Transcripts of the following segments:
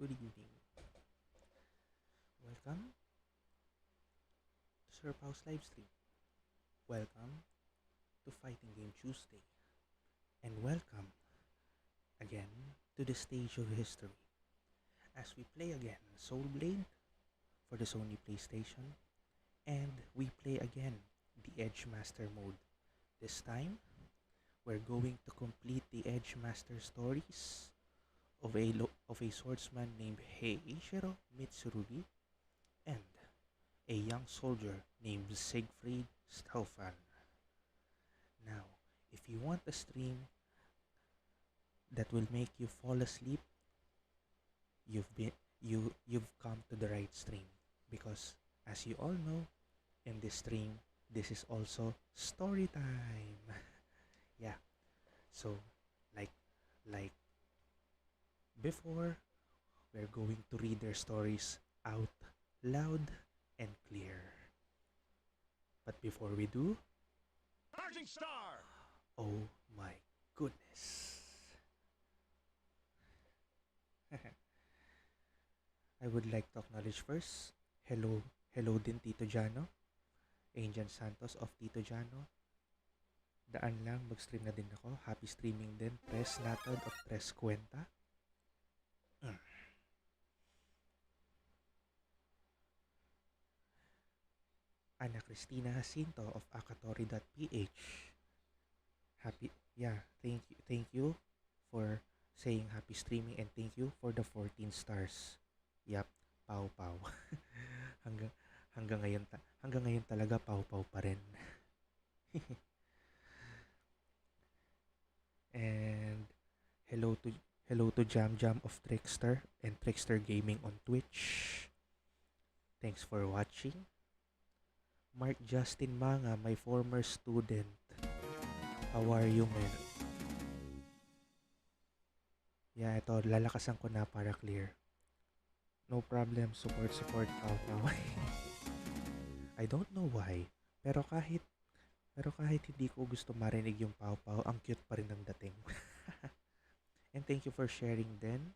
Good evening. Welcome to Sir Pau's livestream. Welcome to Fighting Game Tuesday. And welcome again to the stage of history as we play again Soul Blade for the Sony PlayStation, and we play again the Edge Master mode. This time, we're going to complete the Edge Master stories of a swordsman named Heiichiro Mitsurugi and a young soldier named Siegfried. Now, if you want a stream that will make you fall asleep, you've come to the right stream, because as you all know, in this stream this is also story time. Yeah. So like like before, we're going to read their stories out loud and clear. But before we do, Charging Star! oh my goodness. I would like to acknowledge first, hello din Tito Jano, Angel Santos of Tito Jano. Daan lang, mag-stream na din ako. Happy streaming din, Tres Natod of Tres Cuenta. Ana Cristina Jacinto of akatori.ph. Thank you for saying happy streaming, and thank you for the 14 stars. Yap, pau. hanggang hanggang ngayon talaga pau pa rin. And hello to Jam of Trickster and Trickster Gaming on Twitch. Thanks for watching. Mark Justin Manga, my former student. How are you, man? Yeah, ito, lalakasan ko na para clear. No problem, support, pau. I don't know why, pero kahit hindi ko gusto marinig yung pau, ang cute pa rin ng dating. And thank you for sharing then.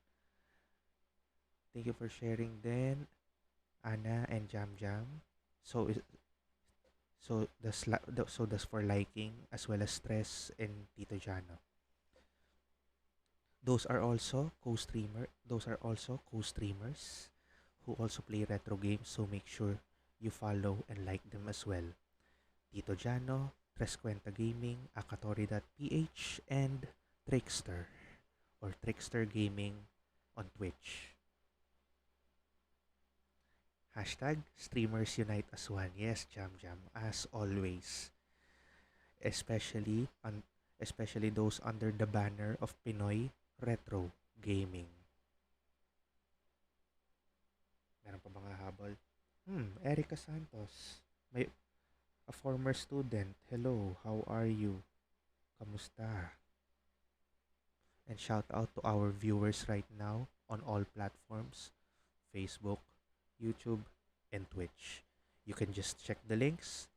Ana and Jam. So that's for liking, as well as Stress and Tito Jano. Those are also co-streamers who also play retro games, so make sure you follow and like them as well. Tito Jano, Trescuenta Gaming, akatori.ph, and Trickster or Trickster Gaming on Twitch. Hashtag Streamers Unite as one. Yes, Jam, as always. Especially those under the banner of Pinoy Retro Gaming. Meron pa mga habol? Erica Santos. A former student. Hello, how are you? Kamusta? And shout out to our viewers right now on all platforms. Facebook, YouTube, and Twitch. You can just check the links,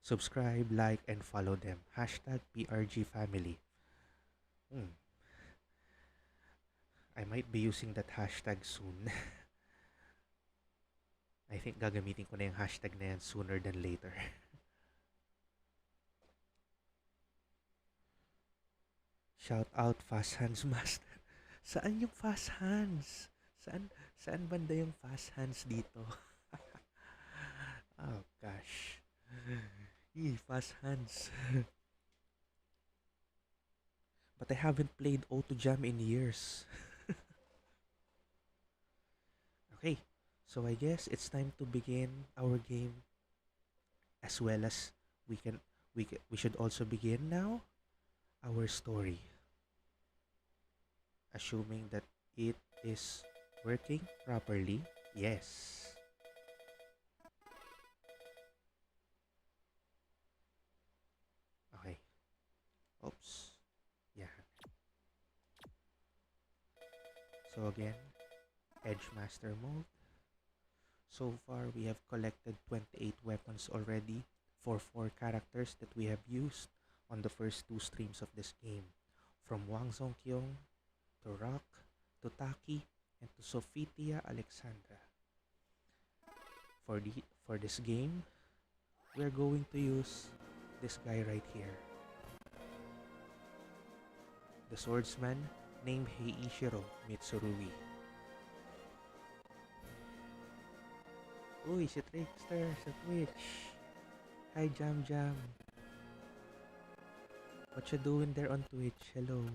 subscribe, like, and follow them. Hashtag PRG Family. I might be using that hashtag soon. I think gagamitin ko na yung hashtag na yan sooner than later. Shout out Fast Hands Master. Saan yung Fast Hands? Saan banda yung Fast Hands dito? Oh gosh. Fast Hands. But I haven't played Auto Jam in years. Okay, so I guess it's time to begin our game, as well as we should also begin now our story. Assuming that it is working properly. Yes. Okay. Oops. Yeah. So again, Edge Master mode. So far, we have collected 28 weapons already for 4 characters that we have used on the first 2 streams of this game. From Wang Zongkyong to Rock to Taki and to Sofitia Alexandra. For this game, we're going to use this guy right here. The swordsman named Heiichiro Mitsurugi. Uy, si Trickster sa Twitch. Hi, Jam Jam. What you doing there on Twitch? Hello.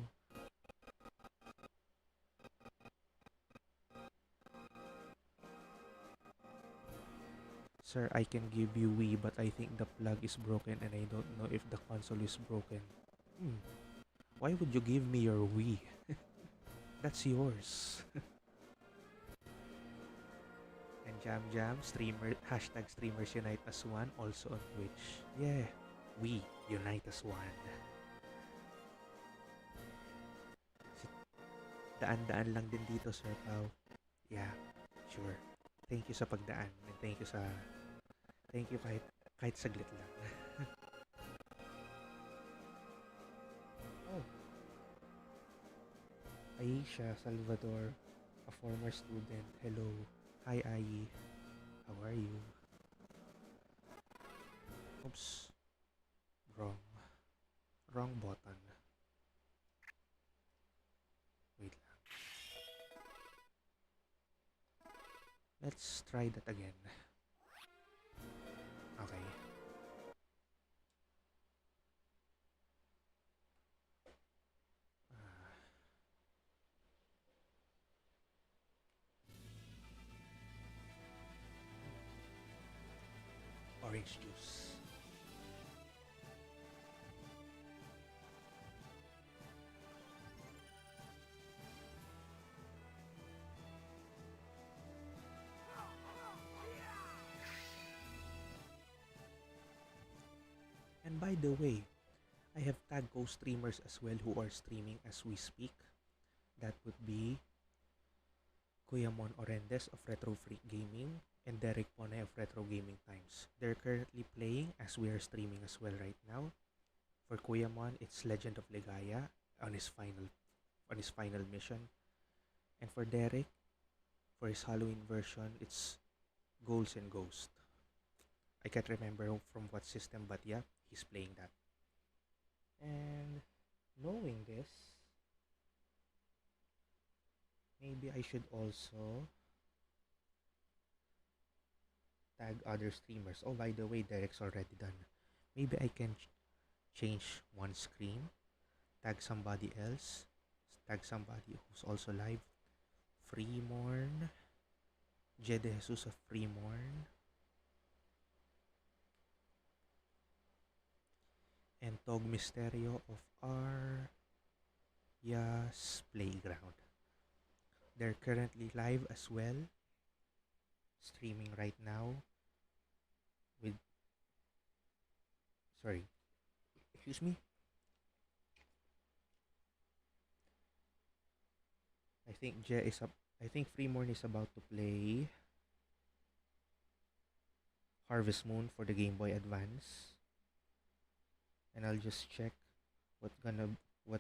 Sir, I can give you Wii, but I think the plug is broken and I don't know if the console is broken. Why would you give me your Wii? That's yours. And Jam Jam, hashtag streamers unite as one, also on Twitch. Yeah, we unite as one. Daan-daan lang din dito, Sir Pao. Yeah, sure. Thank you sa pagdaan. And thank you kahit saglit lang. Oh. Aisha Salvador, a former student. Hello. Hi, Ai. How are you? Oops. Wrong button. Wait lang. Let's try that again. Okay. Orange juice. And by the way, I have tagged co-streamers as well who are streaming as we speak. That would be Kuya Mon Orendes of Retro Freak Gaming and Derek Pone of Retro Gaming Times. They're currently playing as we are streaming as well right now. For Kuya Mon, it's Legend of Ligaya on his final mission. And for Derek, for his Halloween version, it's Ghouls and Ghosts. I can't remember from what system, but yeah, he's playing that. And knowing this, maybe I should also tag other streamers. Oh, by the way, Derek's already done. Maybe I can change one screen, tag somebody else, tag somebody who's also live. Freemorn, Jede Jesus of Freemorn, and Tog Misterio of Arya's Playground. They're currently live as well, streaming right now with, sorry, excuse me. I think Freemorn is about to play Harvest Moon for the Game Boy Advance. And I'll just check what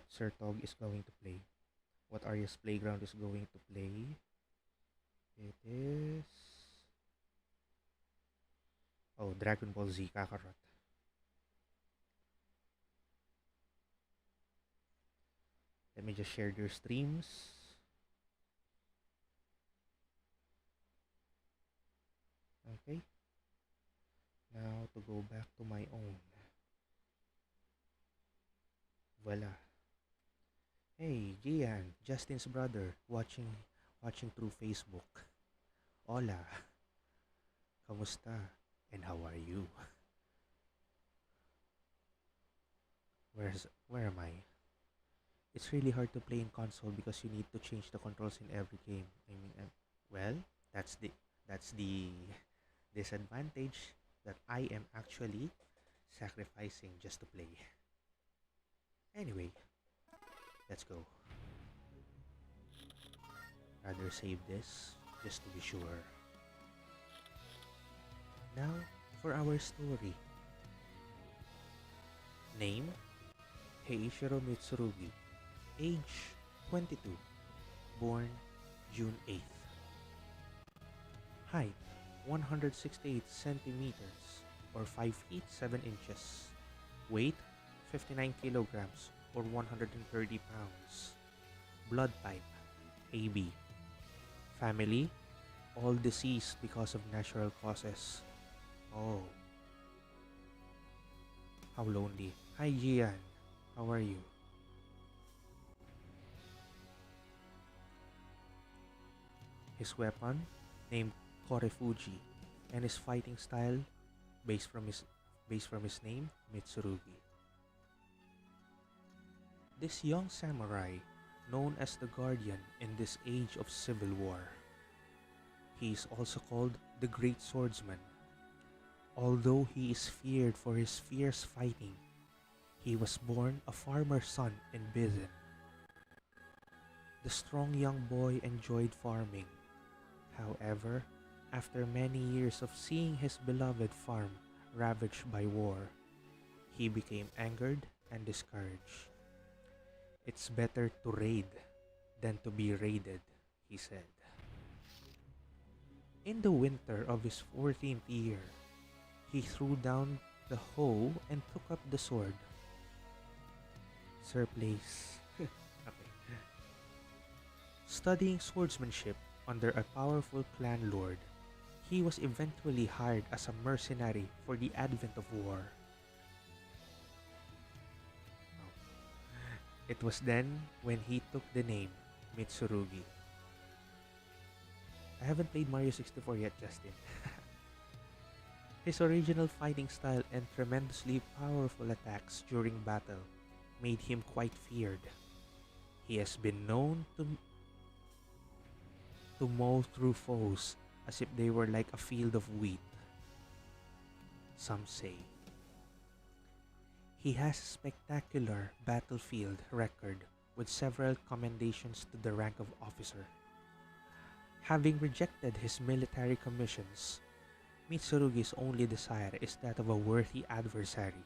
Sir Tog is going to play. What Arya's Playground is going to play. It is, oh, Dragon Ball Z Kakarot. Let me just share their streams. Okay. Now to go back to my own. Voila. Hey, Gian, Justin's brother, watching through Facebook. Hola. Kamusta? And how are you? Where am I? It's really hard to play in console because you need to change the controls in every game. I mean, well, that's the disadvantage that I am actually sacrificing just to play. Anyway, let's go. Rather save this just to be sure. Now for our story. Name: Heiichiro Mitsurugi. Age: 22. Born June 8th. Height 168 centimeters or 5 feet 7 inches. Weight 59 kilograms or 130 pounds. Blood type AB. Family all deceased because of natural causes. Oh. How lonely. Hi Gian. How are you? His weapon named Korefuji and his fighting style based from his name Mitsurugi. This young samurai, known as the Guardian in this age of civil war. He is also called the Great Swordsman. Although he is feared for his fierce fighting, he was born a farmer's son in Bizen. The strong young boy enjoyed farming. However, after many years of seeing his beloved farm ravaged by war, he became angered and discouraged. It's better to raid than to be raided, he said. In the winter of his 14th year, he threw down the hoe and took up the sword. Sir Place. Okay. Studying swordsmanship under a powerful clan lord, he was eventually hired as a mercenary for the advent of war. It was then when he took the name Mitsurugi. I haven't played Mario 64 yet, Justin. His original fighting style and tremendously powerful attacks during battle made him quite feared. He has been known to mow through foes as if they were like a field of wheat, some say. He has a spectacular battlefield record with several commendations to the rank of officer. Having rejected his military commissions, Mitsurugi's only desire is that of a worthy adversary.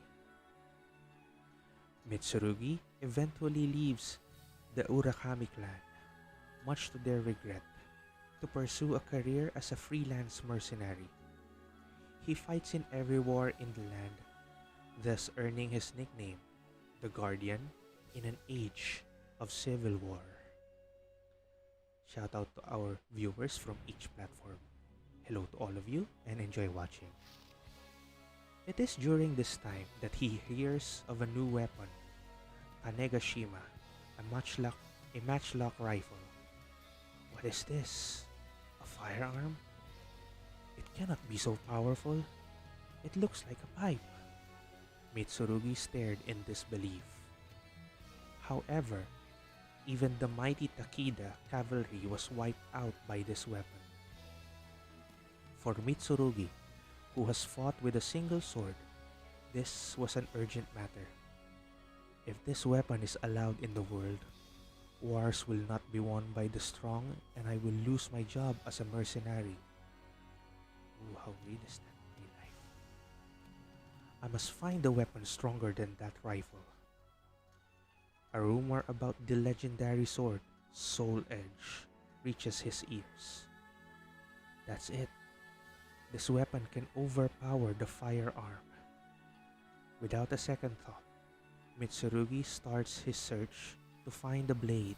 Mitsurugi eventually leaves the Urakami clan, much to their regret, to pursue a career as a freelance mercenary. He fights in every war in the land, thus earning his nickname, the Guardian, in an age of civil war. Shout out to our viewers from each platform. Hello to all of you and enjoy watching. It is during this time that he hears of a new weapon, Tanegashima, a matchlock rifle. What is this? A firearm? It cannot be so powerful. It looks like a pipe. Mitsurugi stared in disbelief. However, even the mighty Takeda cavalry was wiped out by this weapon. For Mitsurugi, who has fought with a single sword, this was an urgent matter. If this weapon is allowed in the world, wars will not be won by the strong and I will lose my job as a mercenary. Ooh, how real is that in real life? I must find a weapon stronger than that rifle. A rumor about the legendary sword, Soul Edge, reaches his ears. That's it. This weapon can overpower the firearm. Without a second thought, Mitsurugi starts his search to find the blade.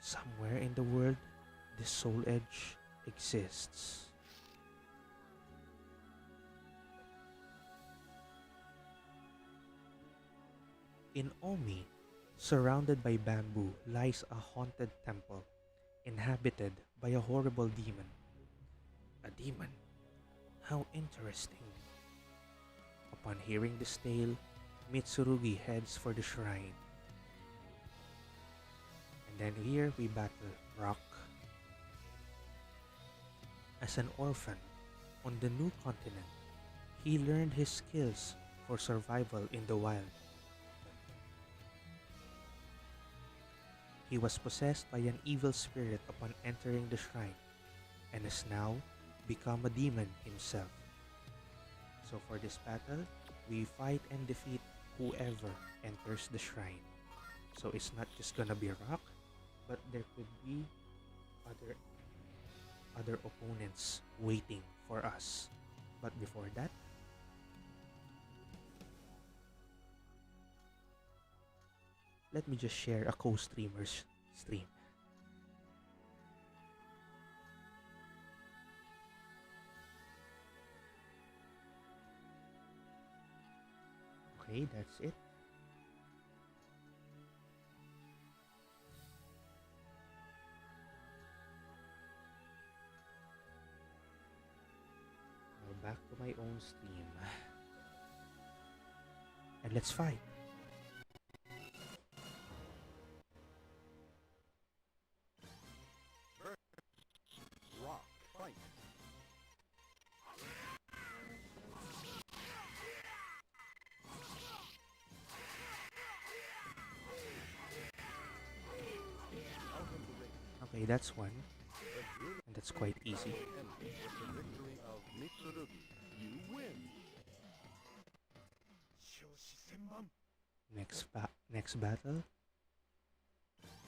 Somewhere in the world, this Soul Edge exists. In Omi, surrounded by bamboo, lies a haunted temple, inhabited by a horrible demon. A demon? How interesting. Upon hearing this tale, Mitsurugi heads for the shrine. And then here we battle Rock. As an orphan on the new continent, he learned his skills for survival in the wild. He was possessed by an evil spirit upon entering the shrine and has now become a demon himself. So for this battle, we fight and defeat whoever enters the shrine. So it's not just gonna be Rock, but there could be other opponents waiting for us. But before that, let me just share a co-streamer's stream. Okay, that's it. Now back to my own stream. And let's fight. Rock. Fight. Okay, that's one. And that's quite easy. With the victory of Mitsurugi, you win. Next battle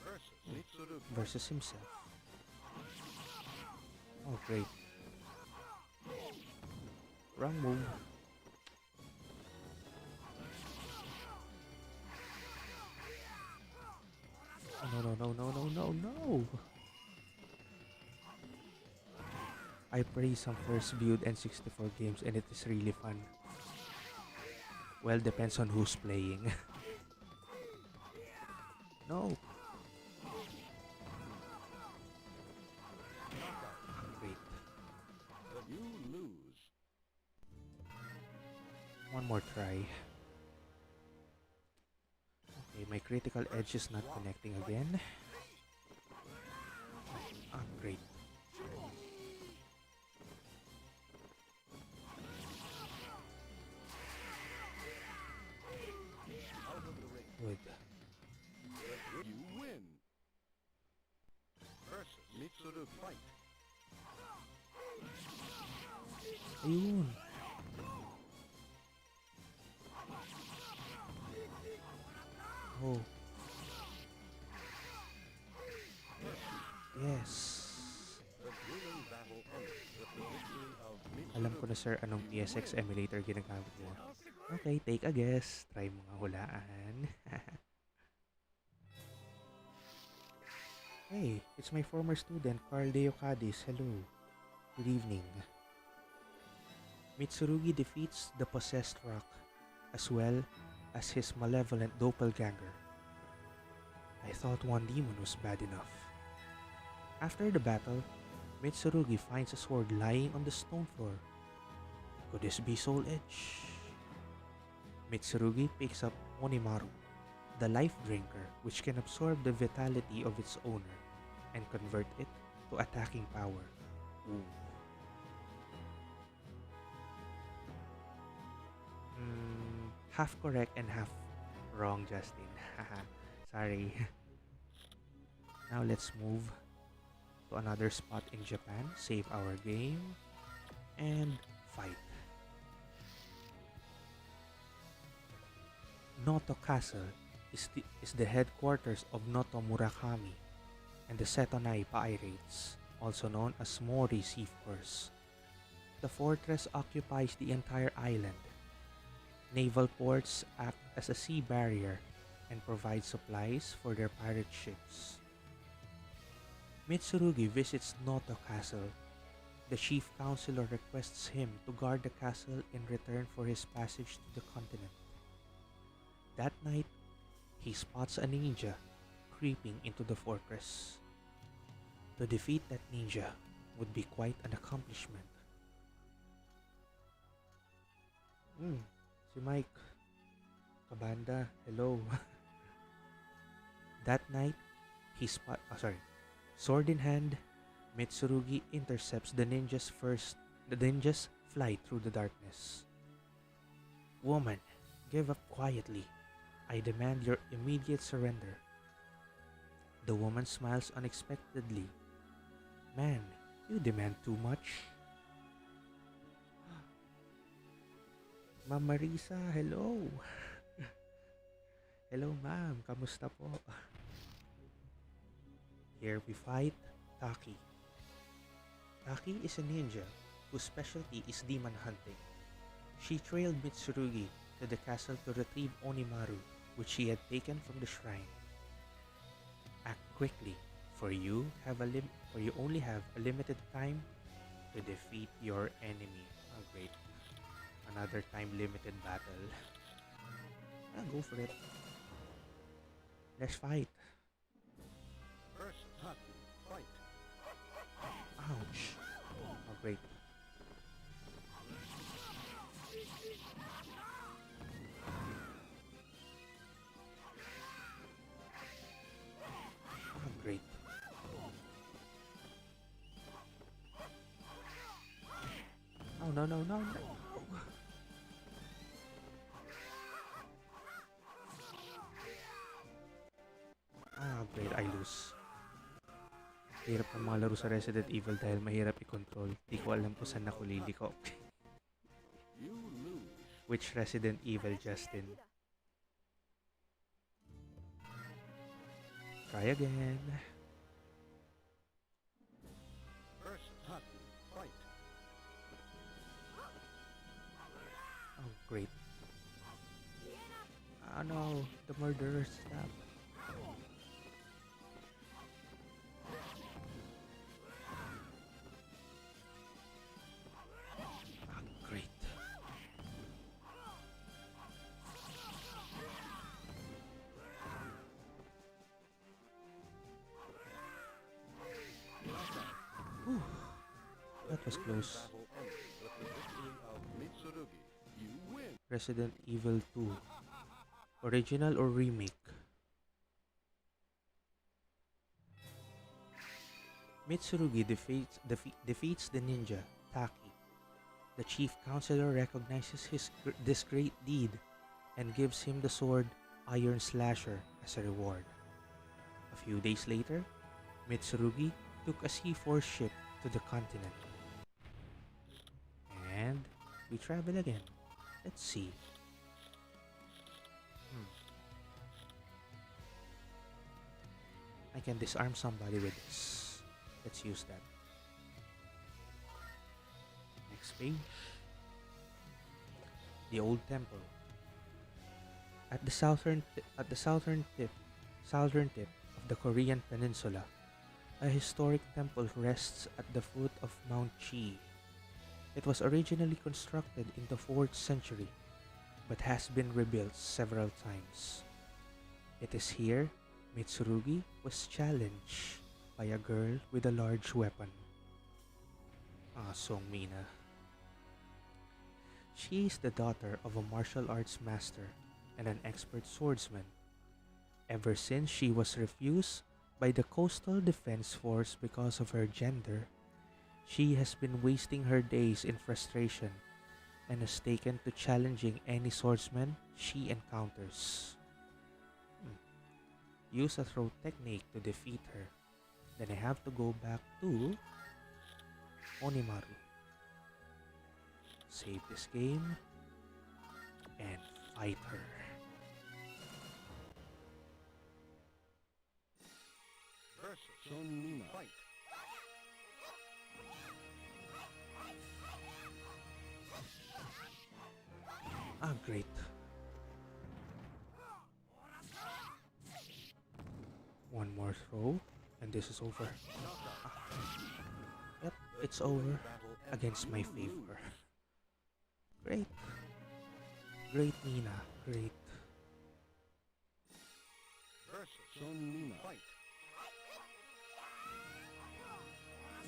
Versus Mitsurugi. versus himself. Oh great. Wrong move. Oh, no. I play some first build N64 games and it is really fun. Well, depends on who's playing. No. Great. You lose. One more try. Okay, my critical edge is not connecting again. Ah, great. Good. You win. Versus Mitsurugi. Fight. Ayun. Oh. Yes. The grueling battle ends with the victory of Alam ko Mitsurugi. na sir anong PSX emulator ginagamit mo. Okay, take a guess. Try mo nga hulaan. Hey, it's my former student, Carl Deocadis. Hello. Good evening. Mitsurugi defeats the possessed rock, as well as his malevolent doppelganger. I thought one demon was bad enough. After the battle, Mitsurugi finds a sword lying on the stone floor. Could this be Soul Edge? Mitsurugi picks up Onimaru, the life drinker, which can absorb the vitality of its owner and convert it to attacking power. Ooh. Half correct and half wrong, Justin. Sorry. Now let's move to another spot in Japan, save our game, and fight. Noto Castle is the headquarters of Noto Murakami and the Setonai Pirates, also known as Mori Sea Force. The fortress occupies the entire island. Naval ports act as a sea barrier and provide supplies for their pirate ships. Mitsurugi visits Noto Castle. The chief counselor requests him to guard the castle in return for his passage to the continent. That night, he spots a ninja creeping into the fortress. To defeat that ninja would be quite an accomplishment. Si Mike. Kabanda, hello. That night, sword in hand, Mitsurugi intercepts the ninja's flight through the darkness. Woman, give up quietly. I demand your immediate surrender. The woman smiles unexpectedly. Man, you demand too much. Ma'am Marisa, hello. Hello ma'am, kamusta po? Here we fight Taki. Taki is a ninja whose specialty is demon hunting. She trailed Mitsurugi to the castle to retrieve Onimaru, which she had taken from the shrine. Act quickly, for you only have a limited time to defeat your enemy. Oh great. Another time limited battle. Go for it. Let's fight. First Haku, fight. Ouch. Oh great. Oh great. Oh no no no no. Great, I lose. Hirap ng mga laro sa Resident Evil dahil mahirap i-control. Di ko alam kung saan ako liliko. You lose. Which Resident Evil, Justin? Try again. First Haku, fight. Oh, great. Oh no, the murderer, stop. Great. Whew. That was close. Battle ends with the victory of Mitsurugi. You win. Resident Evil 2. Original or remake? Mitsurugi defeats the ninja, Taki. The chief counselor recognizes this great deed and gives him the sword Iron Slasher as a reward. A few days later, Mitsurugi took a C-Force ship to the continent. And we travel again. Let's see. I can disarm somebody with this. Let's use that. Next page. The old temple. At the southern tip of the Korean peninsula, a historic temple rests at the foot of Mount Chi. It was originally constructed in the 4th century, but has been rebuilt several times. It is here Mitsurugi was challenged by a girl with a large weapon. Song Mina. She is the daughter of a martial arts master and an expert swordsman. Ever since she was refused by the Coastal Defense Force because of her gender, she has been wasting her days in frustration and has taken to challenging any swordsman she encounters. Use a throw technique to defeat her. Then I have to go back to Onimaru. Save this game and fight her. First Sony, fight. Great. One more throw, and this is over. Yep, it's over against my favor. Great. Great, Nina. Great. First Sony, fight.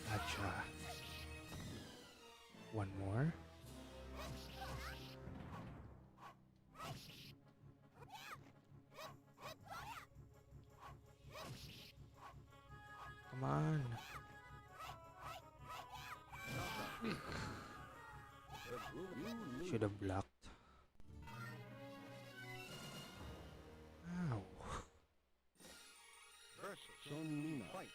Gotcha. One more. Come on. Should have blocked. Ow. First Sony, fight.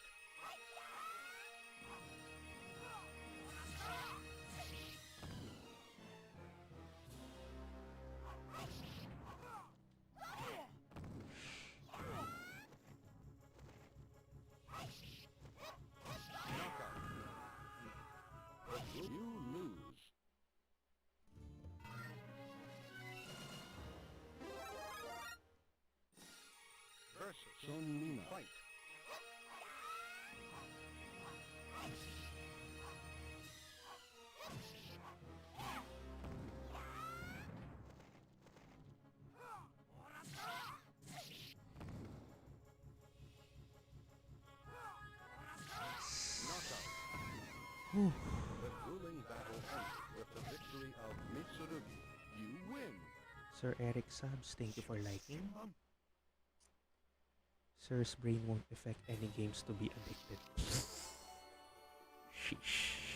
Sonina. Fight. Knockout. Whew. The grueling battle ended with the victory of Mitsurugi. You win. Sir Eric Subs, thank you for liking. Sir's brain won't affect any games to be addicted. Sheesh.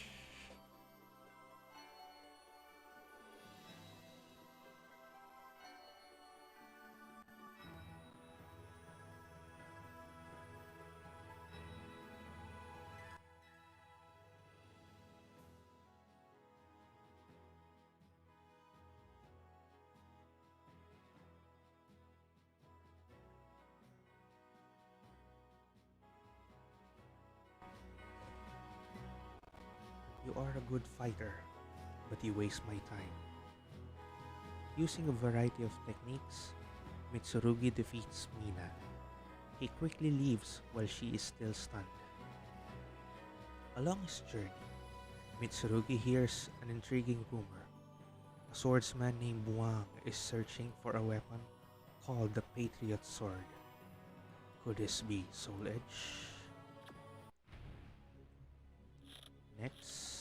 You are a good fighter, but you waste my time. Using a variety of techniques, Mitsurugi defeats Mina. He quickly leaves while she is still stunned. Along his journey, Mitsurugi hears an intriguing rumor. A swordsman named Wang is searching for a weapon called the Patriot Sword. Could this be Soul Edge? Next,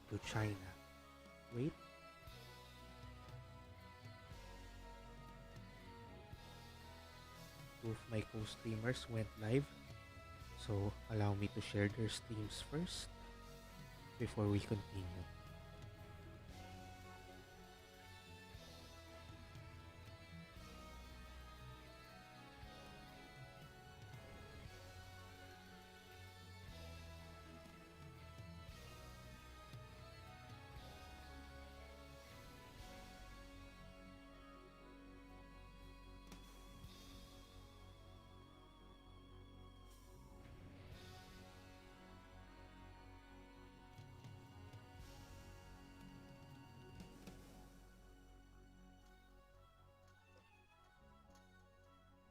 to China. Wait. Two of my co-streamers went live, so allow me to share their streams first before we continue.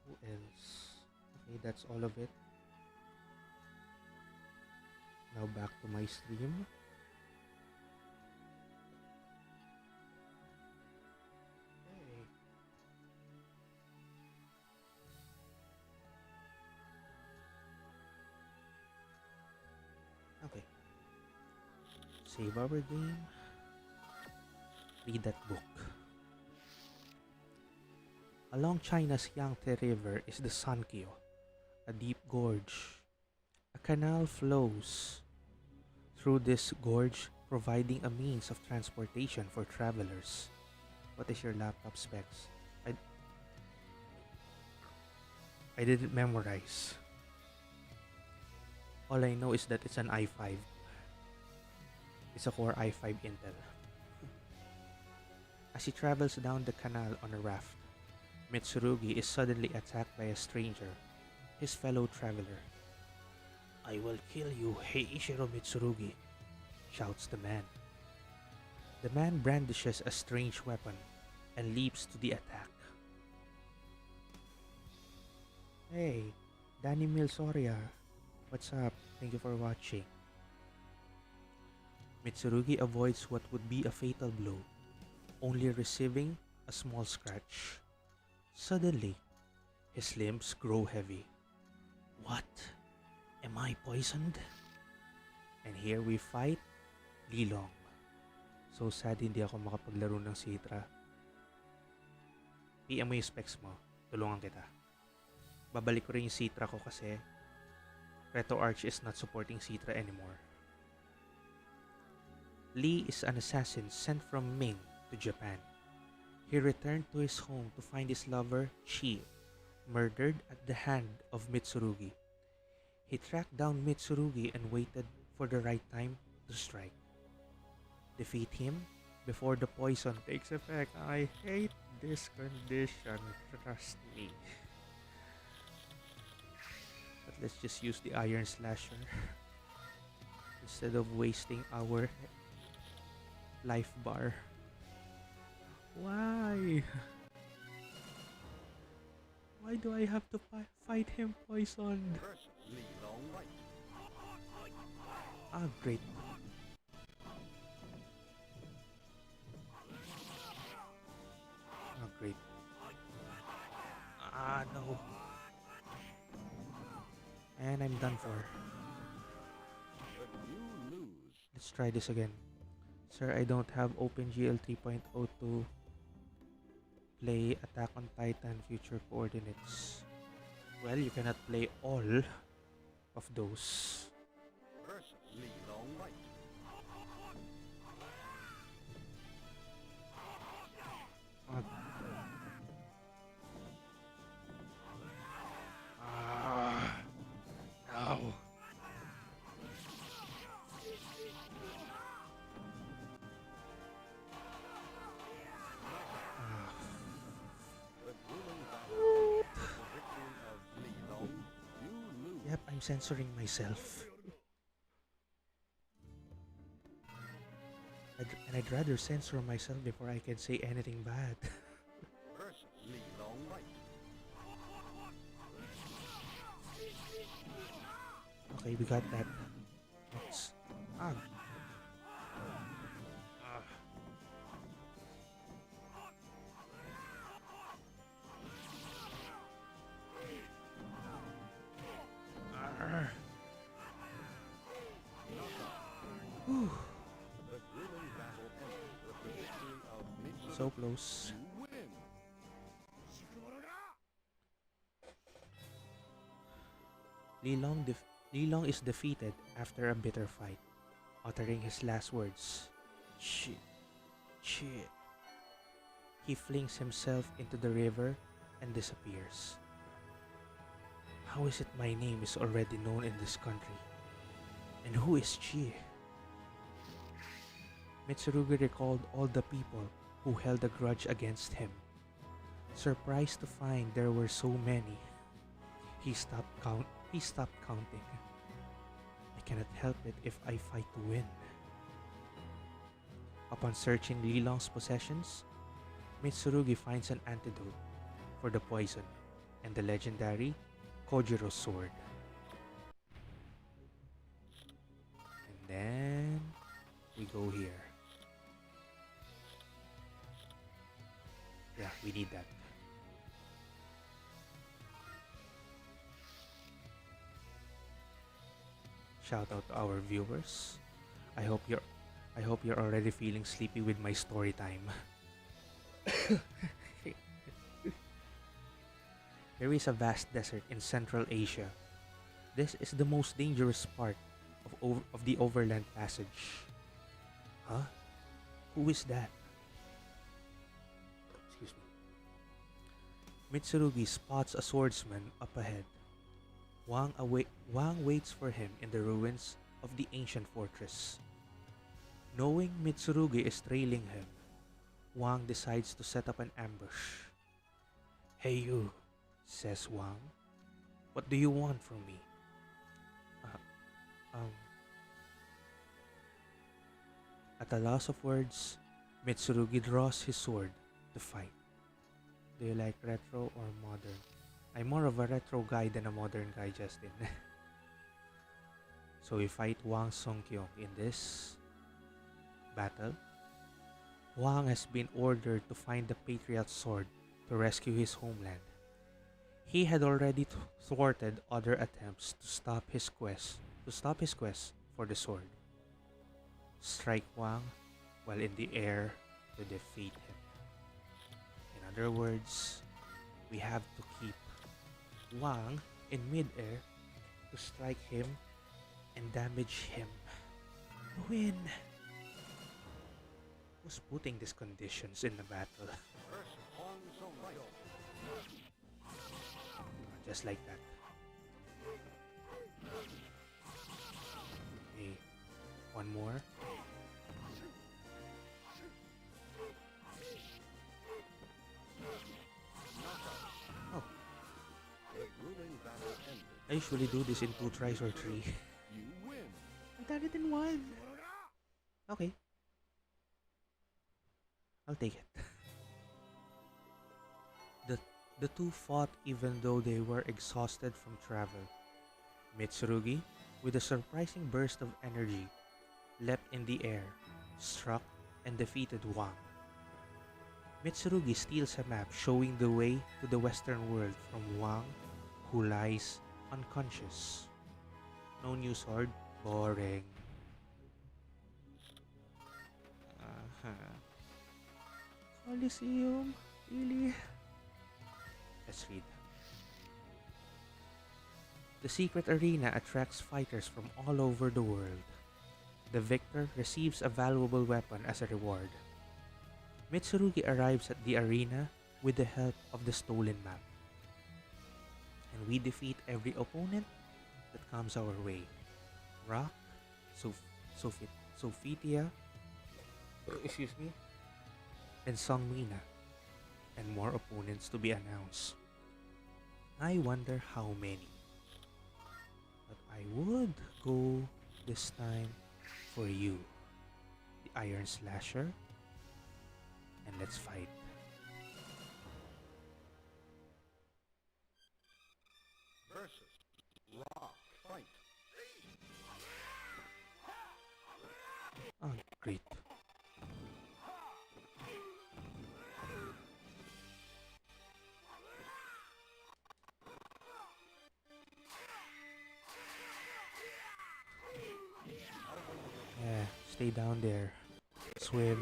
Who else? Okay, that's all of it. Now back to my stream. Hey. Okay. Save our game. Read that book. Along China's Yangtze River is the Sankyo, a deep gorge. A canal flows through this gorge, providing a means of transportation for travelers. What is your laptop specs? I didn't memorize. All I know is that it's an i5. It's a Core i5 Intel. As he travels down the canal on a raft, Mitsurugi is suddenly attacked by a stranger, his fellow traveler. "I will kill you, Heishiro Mitsurugi," shouts the man. The man brandishes a strange weapon and leaps to the attack. Hey, Danny Milsoria, what's up? Thank you for watching. Mitsurugi avoids what would be a fatal blow, only receiving a small scratch. Suddenly, his limbs grow heavy. What? Am I poisoned? And here we fight Lilong. So sad hindi ako makapaglaro ng Citra. PM mo yung specs mo. Tulungan kita. Babalik ko rin yung Citra ko kasi RetroArch is not supporting Citra anymore. Lee is an assassin sent from Ming to Japan. He returned to his home to find his lover, Chi, murdered at the hand of Mitsurugi. He tracked down Mitsurugi and waited for the right time to strike. Defeat him before the poison takes effect. I hate this condition, trust me. But let's just use the Iron Slasher instead of wasting our life bar. Why? Why do I have to fight him poisoned? Versus Li Long White. Ah, great. Ah, great. Ah, no. And I'm done for. But you lose. Let's try this again. Sir, I don't have OpenGL 3.0 to play Attack on Titan Future Coordinates. Well, you cannot play all of those. Versus Li Long White. Ah, no. Ah, The grueling battle. The victory of Li Long. You lose. yep, I'm censoring myself. And I'd rather censor myself before I can say anything bad. Versus Li Long White. Okay, we got that. Let's... Ah. Ah. Arr. Whew. The grueling battle ends with the victory of Mitsurugi. So close. You win. Li Long is defeated after a bitter fight, uttering his last words. Shit. Shit. He flings himself into the river and disappears. How is it my name is already known in this country? And who is Chi? Mitsurugi recalled all the people who held a grudge against him. Surprised to find there were so many, he stopped counting. I cannot help it if I fight to win. Upon searching Li Long's possessions, Mitsurugi finds an antidote for the poison and the legendary Kojiro sword. And then we go here. Yeah, we need that. Shout out to our viewers. I hope you're already feeling sleepy with my story time. There is a vast desert in Central Asia. This is the most dangerous part of the overland passage. Huh? Who is that? Excuse me. Mitsurugi spots a swordsman up ahead. Wang waits for him in the ruins of the ancient fortress. Knowing Mitsurugi is trailing him, Wang decides to set up an ambush. Hey you, says Wang. What do you want from me? At a loss of words, Mitsurugi draws his sword to fight. Do you like retro or modern? I'm more of a retro guy than a modern guy, Justin. So we fight Wang Songkyong in this battle. Wang has been ordered to find the Patriot sword to rescue his homeland. He had already thwarted other attempts to stop his quest for the sword. Strike Wang while in the air to defeat him. In other words, we have to keep Wang in mid-air to strike him and damage him. Win! Who's putting these conditions in the battle? Just like that. Okay, one more. Oh, I usually do this in 2 tries or 3. You win. I done it in 1. Okay. I'll take it. The The two fought even though they were exhausted from travel. Mitsurugi, with a surprising burst of energy, leapt in the air, struck, and defeated Wang. Mitsurugi steals a map showing the way to the Western world from Wang, who lies unconscious. No new sword? Boring. Uh-huh. Coliseum? Really? Let's read. The secret arena attracts fighters from all over the world. The victor receives a valuable weapon as a reward. Mitsurugi arrives at the arena with the help of the stolen map. And we defeat every opponent that comes our way. Rock, Sophitia, excuse me, and Songmina, and more opponents to be announced. I wonder how many. But I would go this time for you, the Iron Slasher, and let's fight. Versus Rock. Fight. Oh, great. Yeah, stay down there. Swim.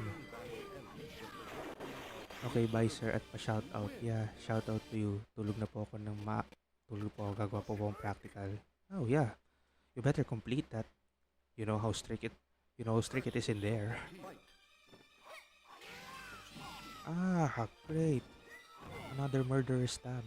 Okay, bye sir at pa-shoutout. Yeah, shoutout to you. Tulog na po ako ng Tulog po ako, gagawa po akong practical. Oh yeah, you better complete that. You know how strict it is in there. Ah, great. Another murderer stab.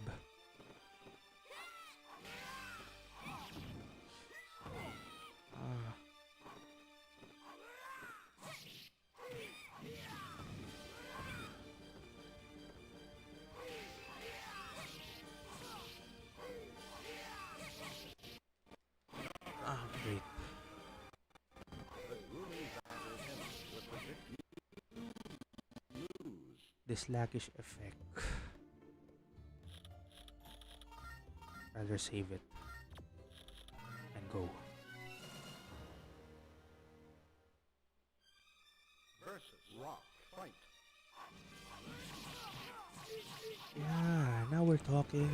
Ah, great. The grueling battle ends with the victor lose. The slackish effect. Rather save it and go. Versus Rock. Fight. Yeah, now we're talking.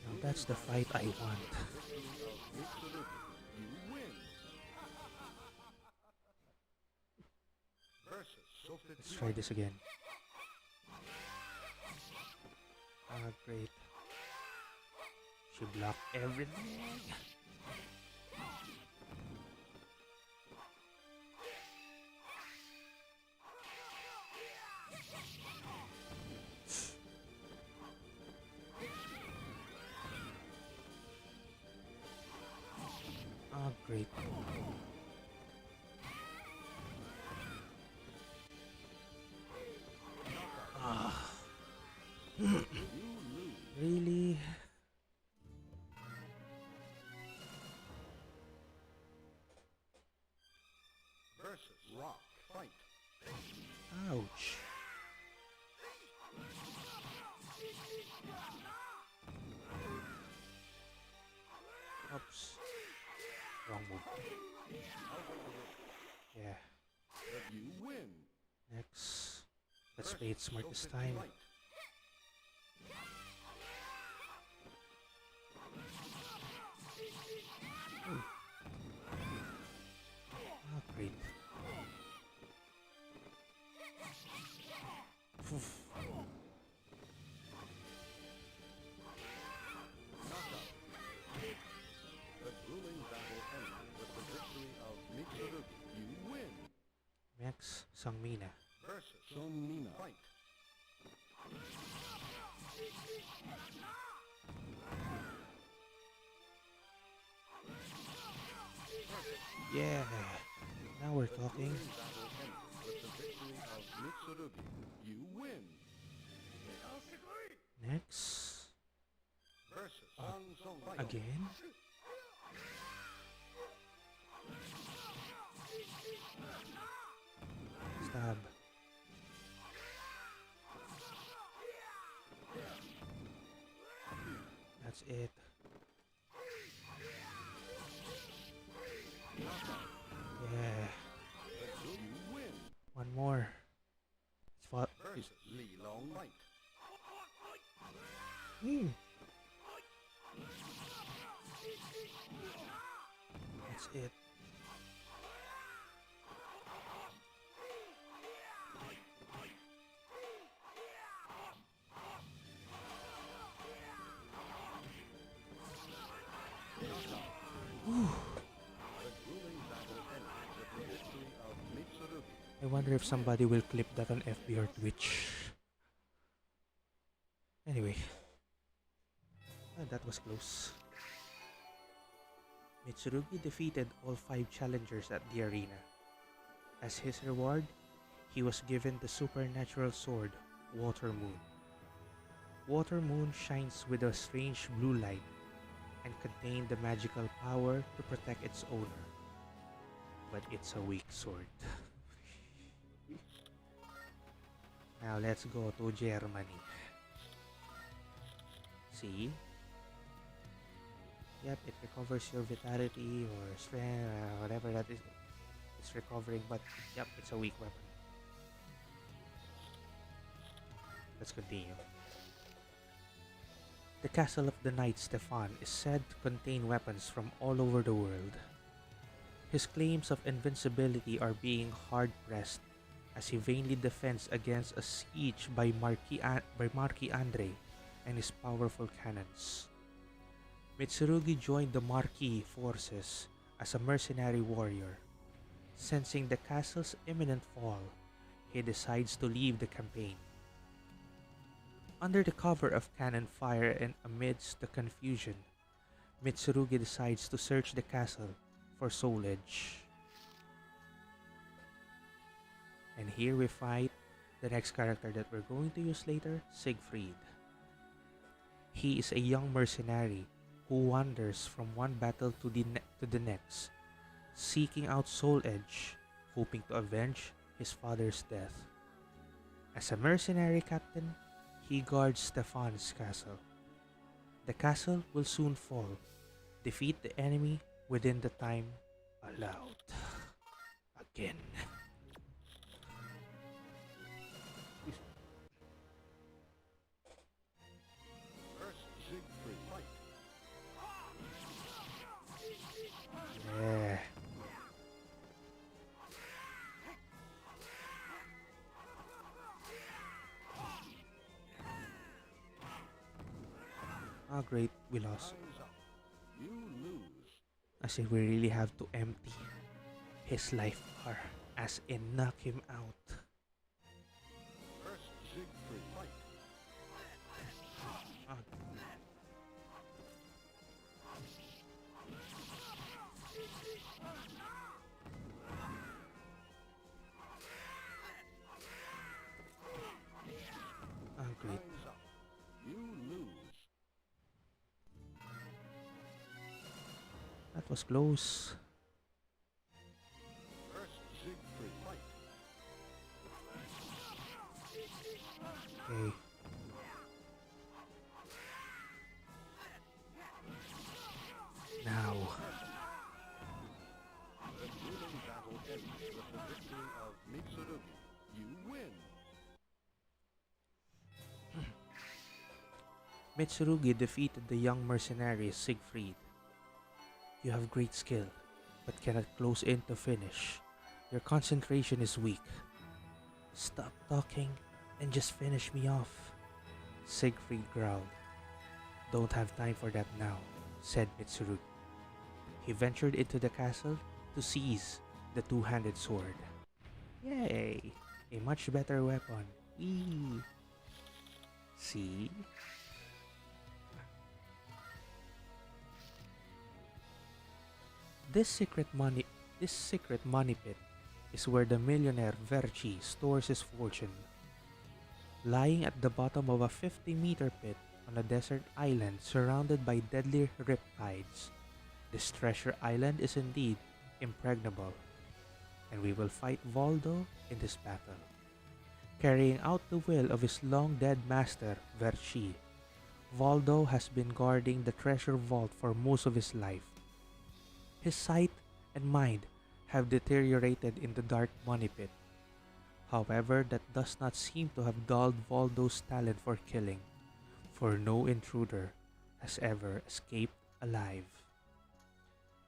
Now that's the fight I want. You win. Versus Let's try this again. Ah, great. She blocked everything. Ah, great. Ah. Really? Versus Rock. Fight. Ouch. Oops. Wrong move. Yeah. You win. Next. Let's play it smart this time. Ooh. Ah, great. Oof. The grueling battle ended with the victory of Mitsurugi. You win. Next, Sangmina. Versus Sony. Fight. Yeah. Now we're talking. Grueling battle ended with the victory of Mitsurugi. You win. Next. Versus Song Song. Fight. Again? it. Yeah. You win. One more. It's fought. First, Li Long fight. Hmm. That's it. Whew. The grueling battle ended with the victory of Mitsurugi. I wonder if somebody will clip that on FB or Twitch. Anyway, that was close. Mitsurugi defeated all 5 challengers at the arena. As his reward, he was given the supernatural sword, Water Moon. Water Moon shines with a strange blue light and contained the magical power to protect its owner. But it's a weak sword. Now let's go to Germany. See? Yep, it recovers your vitality or strength, whatever that is. It's recovering, but yep, it's a weak weapon. Let's continue. The castle of the Knight Stefan is said to contain weapons from all over the world. His claims of invincibility are being hard-pressed as he vainly defends against a siege by Marquis Andre and his powerful cannons. Mitsurugi joined the Marquis forces as a mercenary warrior. Sensing the castle's imminent fall, he decides to leave the campaign. Under the cover of cannon fire and amidst the confusion, Mitsurugi decides to search the castle for Soul Edge. And here we fight the next character that we're going to use later, Siegfried. He is a young mercenary who wanders from one battle to the next, seeking out Soul Edge, hoping to avenge his father's death. As a mercenary captain, he guards Stefan's castle. The castle will soon fall. Defeat the enemy within the time allowed. Again. First, Siegfried fight. Yeah. Ah, great, we lost. Time's up. You lose. As if we really have to empty his life bar, as in knock him out. First, Siegfried fight. Ah, great. Time's up. You lose. That was close. First, Siegfried fight. Okay. Now. The grueling battle ends with the victory of Mitsurugi. You win. Mitsurugi defeated the young mercenary Siegfried. You have great skill, but cannot close in to finish. Your concentration is weak. Stop talking and just finish me off, Siegfried growled. Don't have time for that now, said Mitsurugi. He ventured into the castle to seize the two-handed sword. Yay! A much better weapon. Whee! See? This secret money pit is where the millionaire Verci stores his fortune. Lying at the bottom of a 50-meter pit on a desert island surrounded by deadly riptides, this treasure island is indeed impregnable, and we will fight Voldo in this battle. Carrying out the will of his long-dead master, Verci, Valdo has been guarding the treasure vault for most of his life. His sight and mind have deteriorated in the dark money pit. However, that does not seem to have dulled Valdo's talent for killing, for no intruder has ever escaped alive.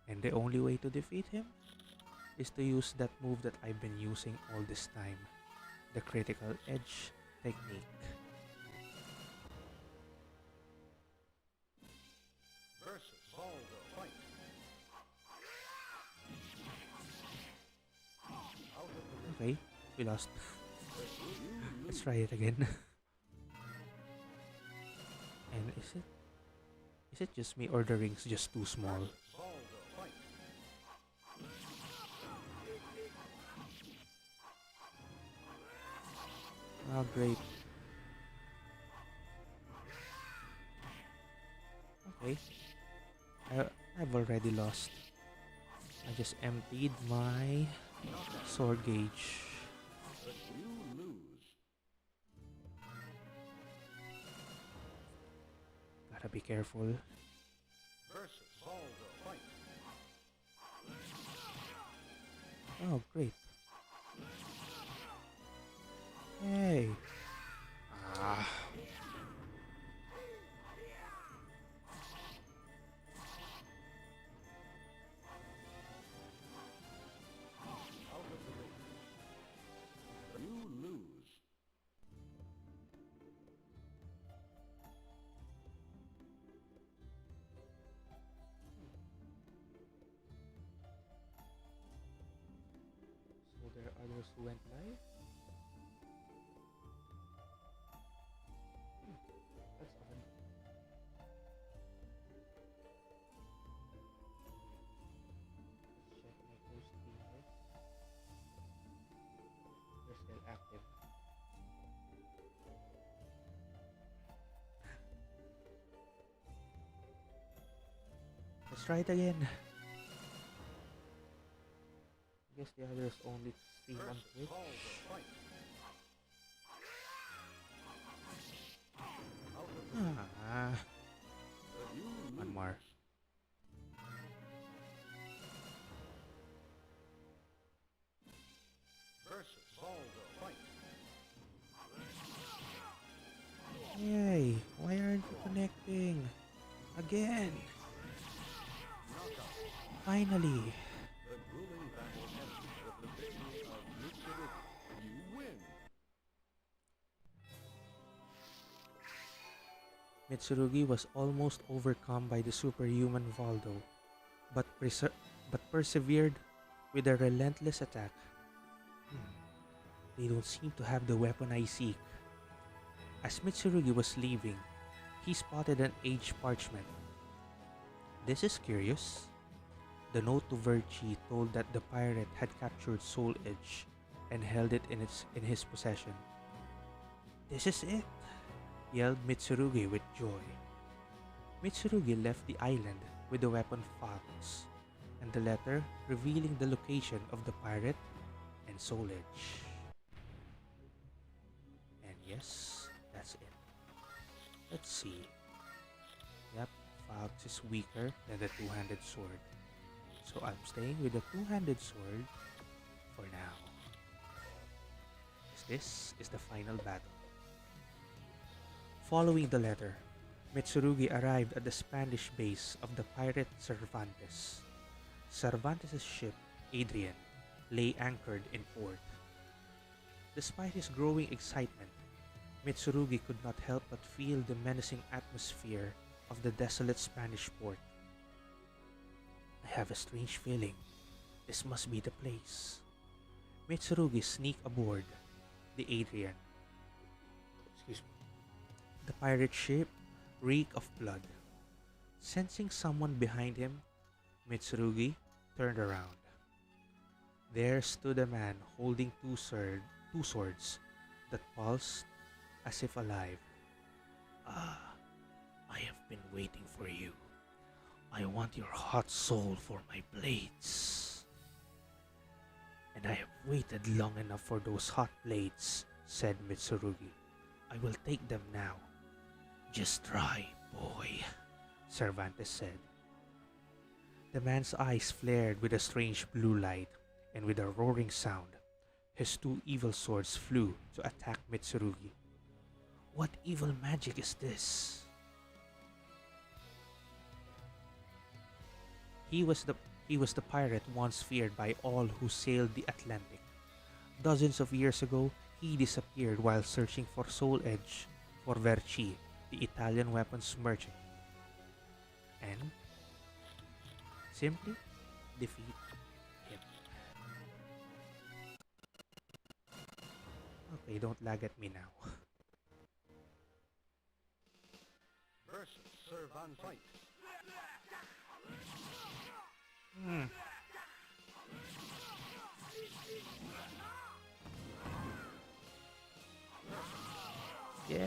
And the only way to defeat him is to use that move that I've been using all this time, the critical edge technique. Versus Baldo. Fight. Out of the ring. Okay, we lost. You Let's lose. try it again. And is it just me or the ring's just too small? Baldo. Fight. Oh great. Okay. I, I've already lost. I just emptied my sword gauge. But you lose. Gotta be careful. Versus Baldo. Fight. Oh great. Hey. Ah. Out of the ring. You lose. So there are others who went live? That's odd. Let's check my post here. They're still active. Let's try it again. I guess the others only stream on Versus Twitch. Baldo. Fight. Out of the ring. Ah, But you lose. one more. Versus Baldo. Fight. Yay! Why aren't you connecting? Again! Knockout. Finally! The grueling battle ends with the victory of Mitsurugi. You win. Mitsurugi was almost overcome by the superhuman Valdo, but, persevered with a relentless attack. They don't seem to have the weapon I seek. As Mitsurugi was leaving, he spotted an aged parchment. This is curious. The note to Virchi told that the pirate had captured Soul Edge and held it in his possession. This is it, yelled Mitsurugi with joy. Mitsurugi left the island with the weapon Fox and the letter revealing the location of the pirate and Soul Edge. And yes, that's it. Let's see. Yep, Fox is weaker than the two-handed sword. So I'm staying with the two-handed sword for now. This is the final battle. Following the letter, Mitsurugi arrived at the Spanish base of the pirate Cervantes. Cervantes' ship, Adrian, lay anchored in port. Despite his growing excitement, Mitsurugi could not help but feel the menacing atmosphere of the desolate Spanish port. I have a strange feeling. This must be the place. Mitsurugi sneaked aboard the Adrian. Excuse me. The pirate ship reeked of blood. Sensing someone behind him, Mitsurugi turned around. There stood a man holding two swords that pulsed as if alive. Ah, I have been waiting for you. I want your hot soul for my blades. And I have waited long enough for those hot blades, said Mitsurugi. I will take them now. Just try, boy, Cervantes said. The man's eyes flared with a strange blue light, and with a roaring sound, his two evil swords flew to attack Mitsurugi. What evil magic is this? He was the he was the pirate once feared by all who sailed the Atlantic. Dozens of years ago, he disappeared while searching for Soul Edge for Verci, the Italian weapons merchant, and simply defeat him. Okay, don't lag at me now. versus Sir Van Fight. Hmm. Yeah.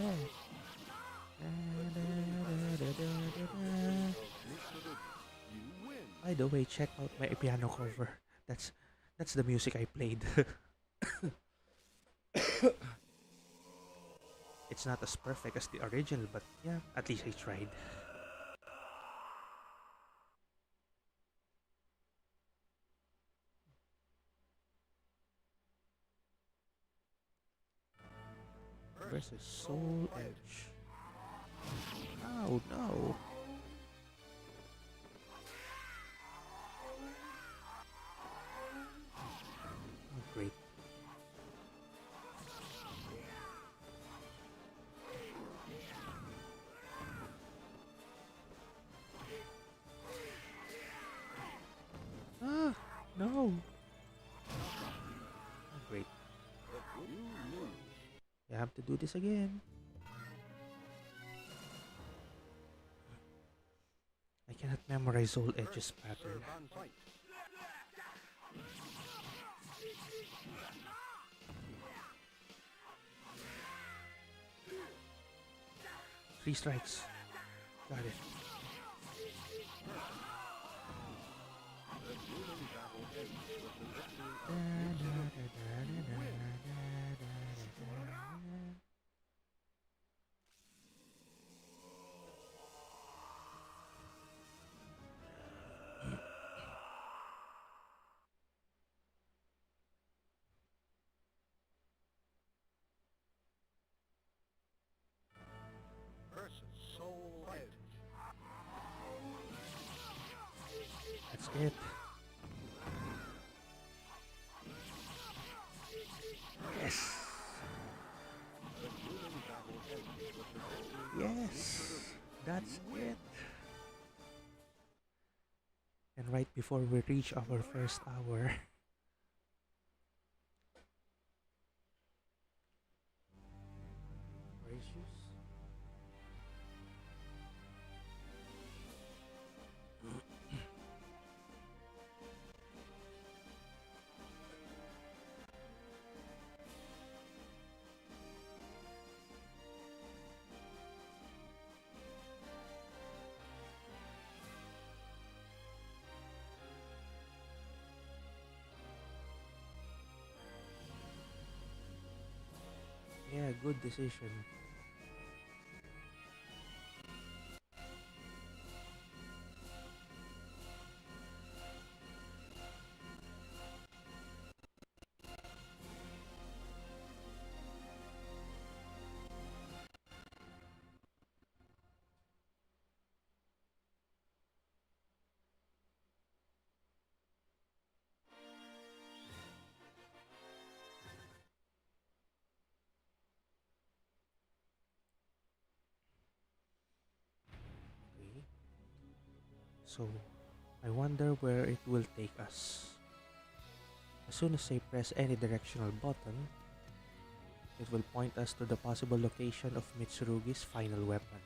Mitsurugi, you win. By the way, check out my piano cover. That's that's the music I played. It's not as perfect as the original, but yeah, at least I tried. Versus Soul Edge. Oh no. Oh, great. Ah, no. Oh, great. You lose. You have to do this again. I cannot memorize Soul Edge's Versus Sir pattern. Van Fight. Three strikes. Got it. The grueling battle ends with the victory Da, of da, Mitsurugi. da, da, You da, win. da, da, da, da, da. Versus Soul Edge. That's it. Yes. The grueling battle ends with the victory of Yes. Mitsurugi. That's You win. it. And right before we reach our first hour, Gracious. Yeah, good decision. Okay. So, I wonder where it will take us. As soon as I press any directional button, it will point us to the possible location of Mitsurugi's final weapon.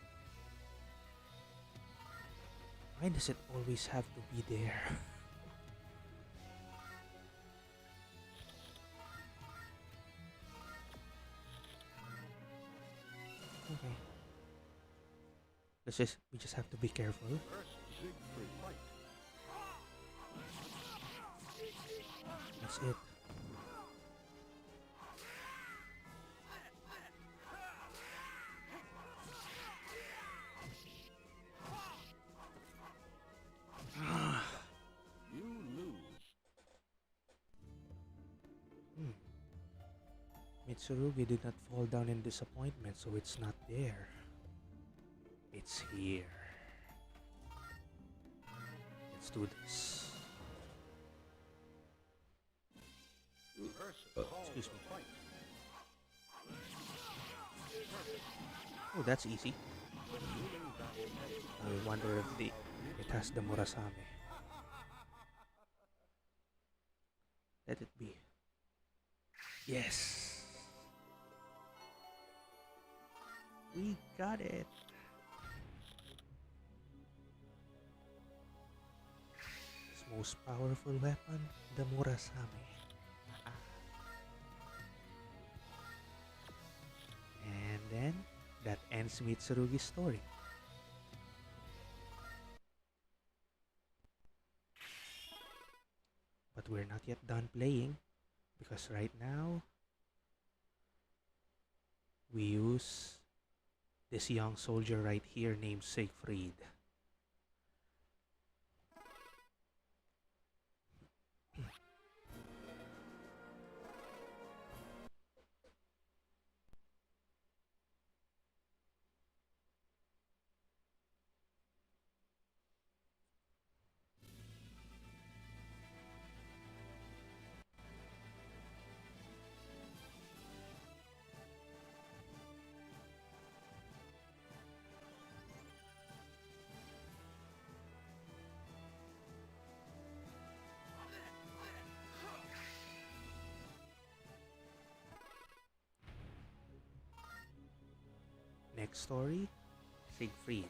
Why does it always have to be there? Okay. We just have to be careful. Versus Siegfried fight. That's it. Mitsurugi did not fall down in disappointment, so it's not there. It's here. Let's do this. Excuse me. Oh, that's easy. I wonder if it has the Murasame. Let it be. Yes! We got it! His most powerful weapon, the Murasame. And then, that ends Mitsurugi's story. But we're not yet done playing, because right now, we use this young soldier right here named Siegfried. Next story, Siegfried.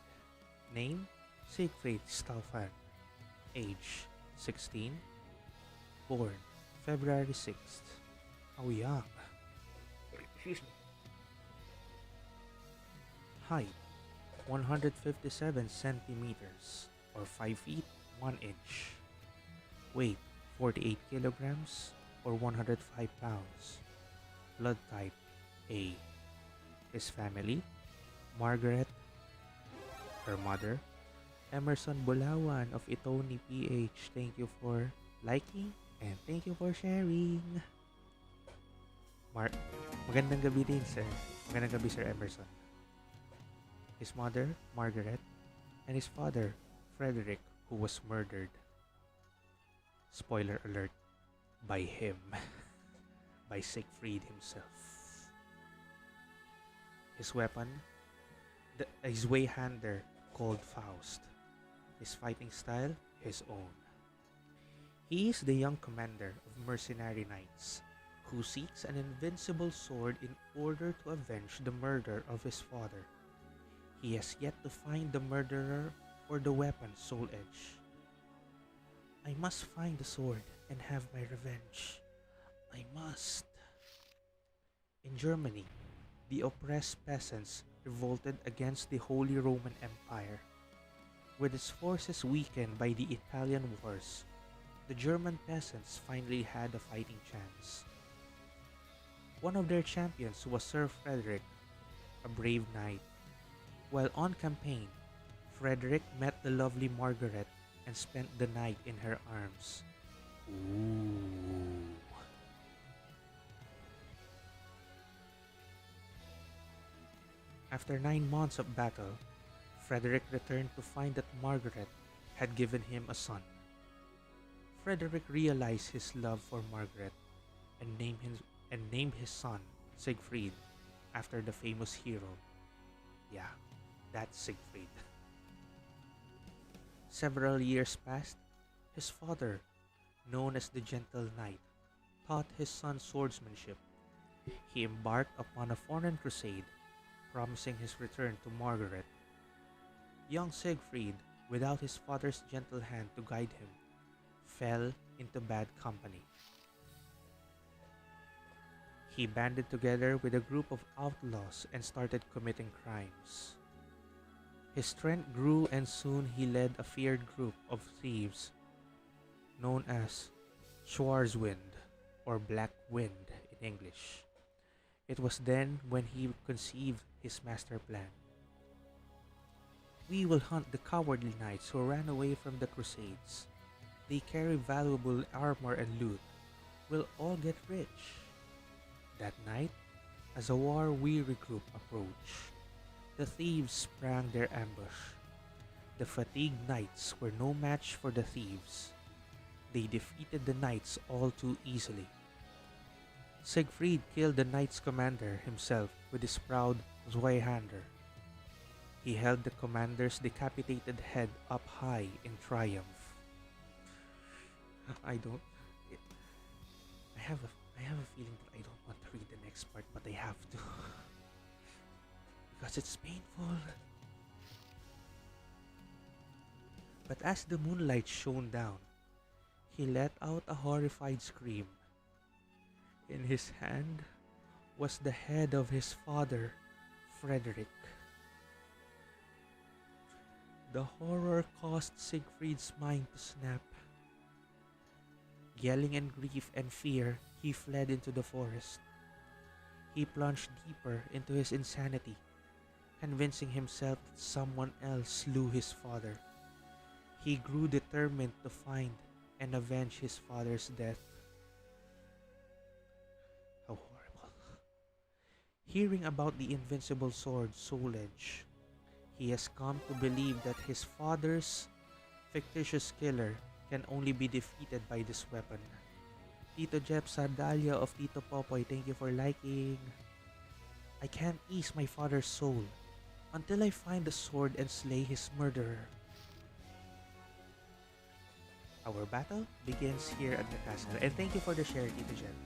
Name, Siegfried Staufan. Age, 16. Born, February 6th. How young. Excuse me. Height, 157 centimeters, or 5 feet, 1 inch. Weight, 48 kilograms, or 105 pounds. Blood type, A. His family, Margaret, her mother, Emerson Bulawan of Itoni PH. Thank you for liking and thank you for sharing. Magandang gabi din, sir. Magandang gabi, Sir Emerson. His mother, Margaret, and his father, Frederick, who was murdered. Spoiler alert, by him. By Siegfried himself. His weapon, his way-hander called Faust. His fighting style, his own. He is the young commander of mercenary knights who seeks an invincible sword in order to avenge the murder of his father. He has yet to find the murderer or the weapon's soul edge. I must find the sword and have my revenge. I must. In Germany, the oppressed peasants revolted against the Holy Roman Empire. With its forces weakened by the Italian wars, the German peasants finally had a fighting chance. One of their champions was Sir Frederick, a brave knight. While on campaign, Frederick met the lovely Margaret and spent the night in her arms. Ooh. After 9 months of battle, Frederick returned to find that Margaret had given him a son. Frederick realized his love for Margaret and named his son Siegfried after the famous hero. Yeah, that's Siegfried. Several years passed. His father, known as the Gentle Knight, taught his son swordsmanship. He embarked upon a foreign crusade, promising his return to Margaret. Young Siegfried, without his father's gentle hand to guide him, fell into bad company. He banded together with a group of outlaws and started committing crimes. His strength grew and soon he led a feared group of thieves known as Schwarzwind or Black Wind in English. It was then when he conceived his master plan. We will hunt the cowardly knights who ran away from the Crusades. They carry valuable armor and loot. We'll all get rich. That night, As a war-weary group approached, the thieves sprang their ambush. The fatigued knights were no match for the thieves. They defeated the knights all too easily. Siegfried killed the knight's commander himself with his proud Zweihander. He held the commander's decapitated head up high in triumph. I don't. I have a feeling that I don't want to read the next part, but I have to because it's painful. But as the moonlight shone down, he let out a horrified scream. In his hand was the head of his father, Frederick. The horror caused Siegfried's mind to snap. Yelling in grief and fear, he fled into the forest. He plunged deeper into his insanity, convincing himself that someone else slew his father. He grew determined to find and avenge his father's death. How horrible. Hearing about the invincible sword Soul Edge, he has come to believe that his father's fictitious killer can only be defeated by this weapon. Tito Jep Sardalia of Tito Popoy, thank you for liking. I can't ease my father's soul until I find the sword and slay his murderer. Our battle begins here at the castle, and thank you for the share, Tito Jen.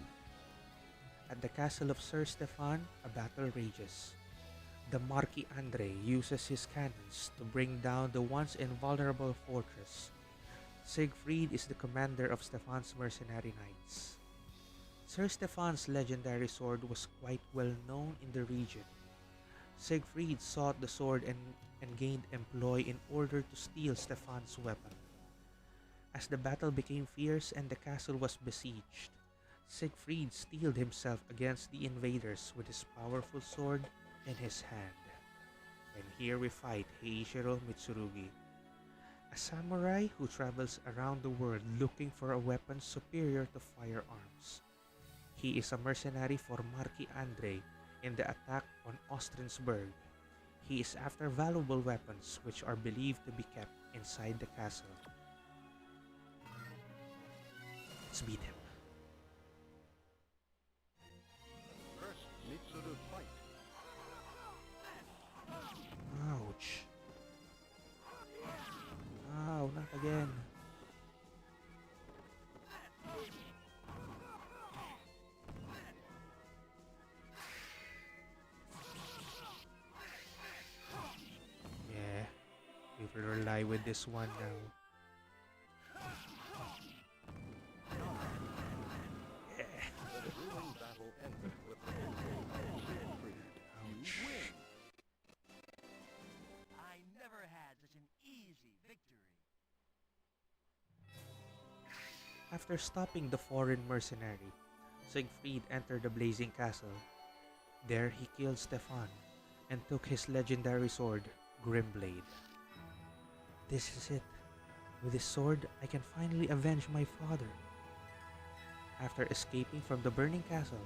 At the castle of Sir Stefan, a battle rages. The Marquis Andre uses his cannons to bring down the once invulnerable fortress. Siegfried is the commander of Stefan's mercenary knights. Sir Stefan's legendary sword was quite well known in the region. Siegfried sought the sword and gained employ in order to steal Stefan's weapon. As the battle became fierce and the castle was besieged, Siegfried steeled himself against the invaders with his powerful sword in his hand. And here we fight Heiichiro Mitsurugi, a samurai who travels around the world looking for a weapon superior to firearms. He is a mercenary for Marquis Andre in the attack on Ostrensburg. He is after valuable weapons which are believed to be kept inside the castle. Let's beat him. First, Mitsuru fight. Ouch. Ow, not again. Yeah, we will rely with this one now. The grueling battle ended with the victory of Siegfried. Ouch. You win. I never had such an easy victory. After stopping the foreign mercenary, Siegfried entered the blazing castle. There he killed Stefan and took his legendary sword, Grimblade. This is it. With this sword, I can finally avenge my father. After escaping from the burning castle,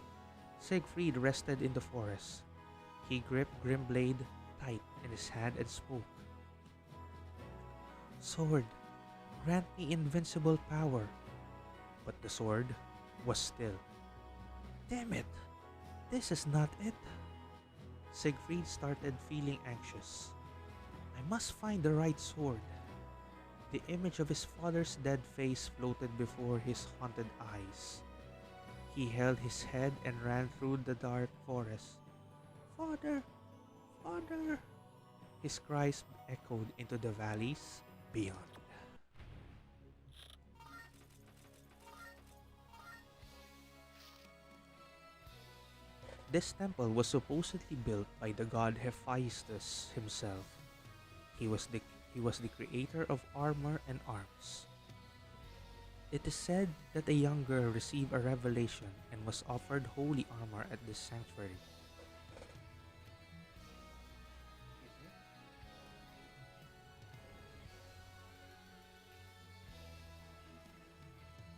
Siegfried rested in the forest. He gripped Grimblade tight in his hand and spoke. Sword, grant me invincible power. But the sword was still. Damn it! This is not it. Siegfried started feeling anxious. I must find the right sword. The image of his father's dead face floated before his haunted eyes. He held his head and ran through the dark forest. Father! Father! His cries echoed into the valleys beyond. This temple was supposedly built by the god Hephaestus himself. He was the creator of armor and arms. It is said that a young girl received a revelation and was offered holy armor at this sanctuary.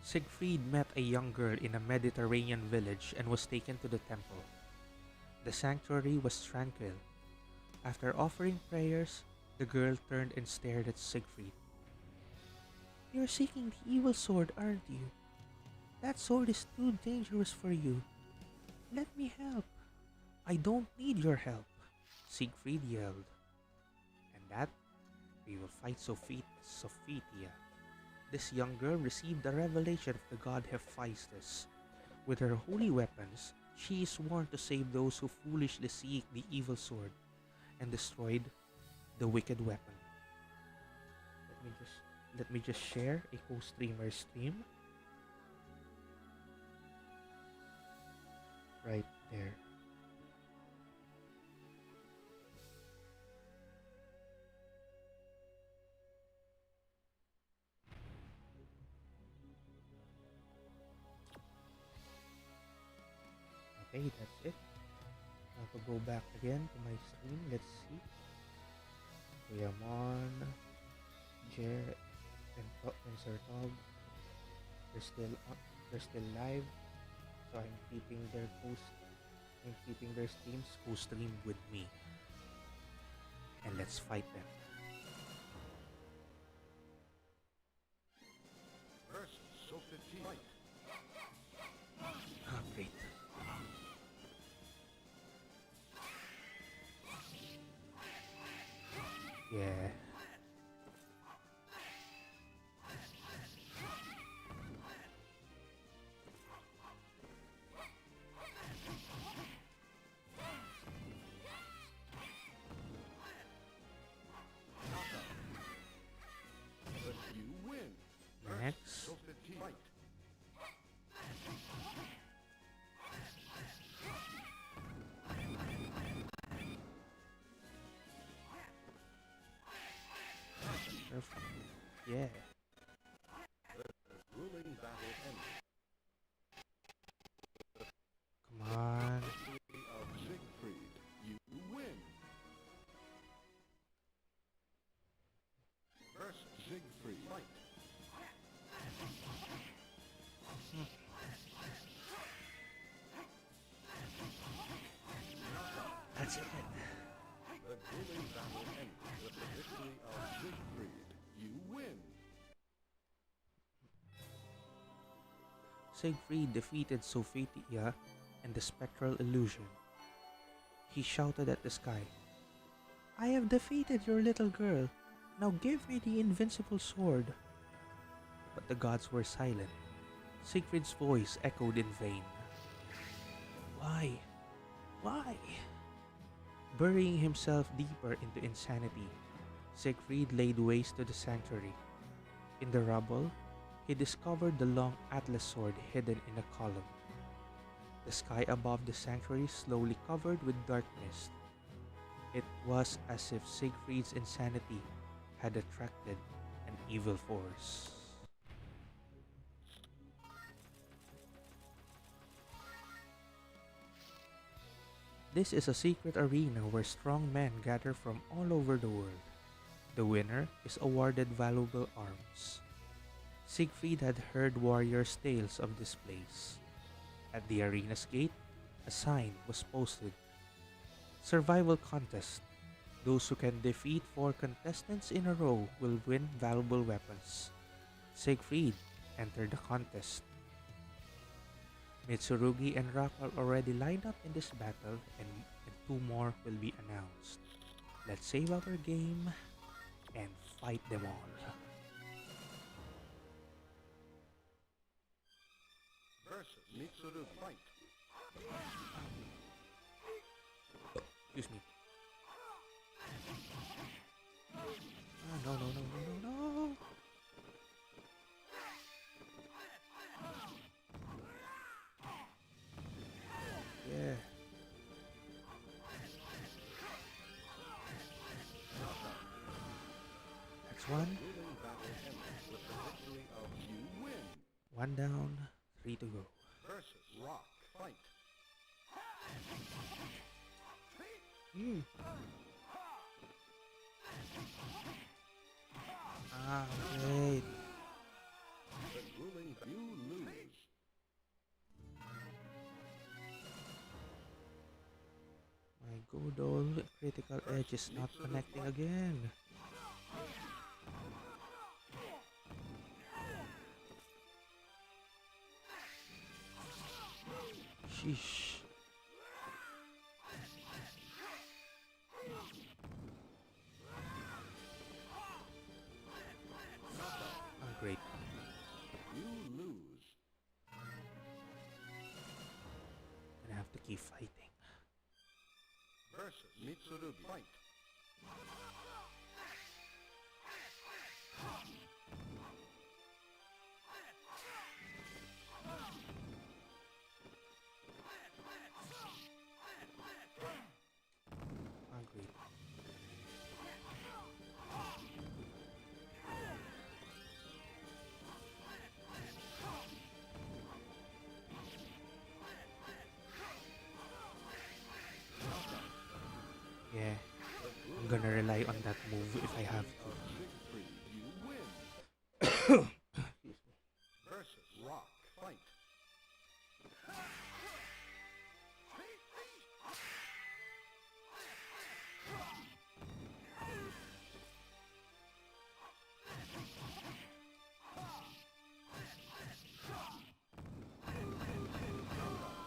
Siegfried met a young girl in a Mediterranean village and was taken to the temple. The sanctuary was tranquil. After offering prayers, the girl turned and stared at Siegfried. You're seeking the evil sword, aren't you? That sword is too dangerous for you. Let me help. I don't need your help, Siegfried yelled. And that we will fight Sophia. This young girl received the revelation of the god Hephaestus. With her holy weapons, she is sworn to save those who foolishly seek the evil sword and destroyed the wicked weapon. Let me just share a co-streamer stream right there. Okay, that's it. Now to go back again to my stream. Let's see. Kuyamon, Jer, and Sir Tog. They're still live. So I'm keeping their streams co-stream with me. And let's fight them. Versus Sophia. Fight. Ah, great. Yeah. But you win. Next. Sophia. Fight. Perfect. Yeah. Ruling battle ended. Come on. Victory of Siegfried. You win. Versus Siegfried. Fight. That's it. The grueling battle ended with the victory of Siegfried. You win. Siegfried defeated Sophia and the spectral illusion. He shouted at the sky, I have defeated your little girl. Now give me the invincible sword. But the gods were silent. Siegfried's voice echoed in vain. Why? Why? Burying himself deeper into insanity, Siegfried laid waste to the sanctuary. In the rubble, he discovered the long Atlas sword hidden in a column. The sky above the sanctuary slowly covered with dark mist. It was as if Siegfried's insanity had attracted an evil force. This is a secret arena where strong men gather from all over the world. The winner is awarded valuable arms. Siegfried had heard warriors' tales of this place. At the arena's gate, a sign was posted. Survival contest. Those who can defeat 4 contestants in a row will win valuable weapons. Siegfried entered the contest. Mitsurugi and Rock are already lined up in this battle, and 2 more will be announced. Let's save our game and fight them all. Versus Mitsurugi. Fight. Excuse me. Oh, no. Yeah. That's one. Ruling battle ended with the victory of You win. 1 down, 3 to go. Versus Rock. Fight. Ah, great. The ruling you lose. 1 critical edge is not connecting again. Sheesh. I'm great. You lose. Gonna have to keep fighting. Versus Mitsurugi. Fight. I'm great. Yeah, I'm gonna rely on that move if I have to. Siegfried, you win. Excuse me. Versus Rock. Fight.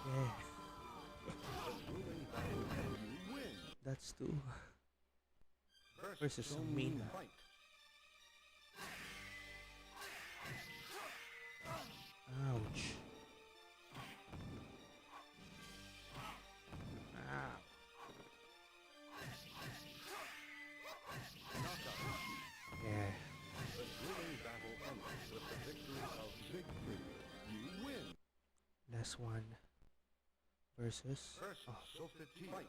Yeah, Ruling battle and you win. that's two. Versus Sony. Mina. Fight. Ouch. Ow. Yeah, The ruling battle ends with the victory of Siegfried. You win. last one. Versus. Versus Oh, Sophie. Fight.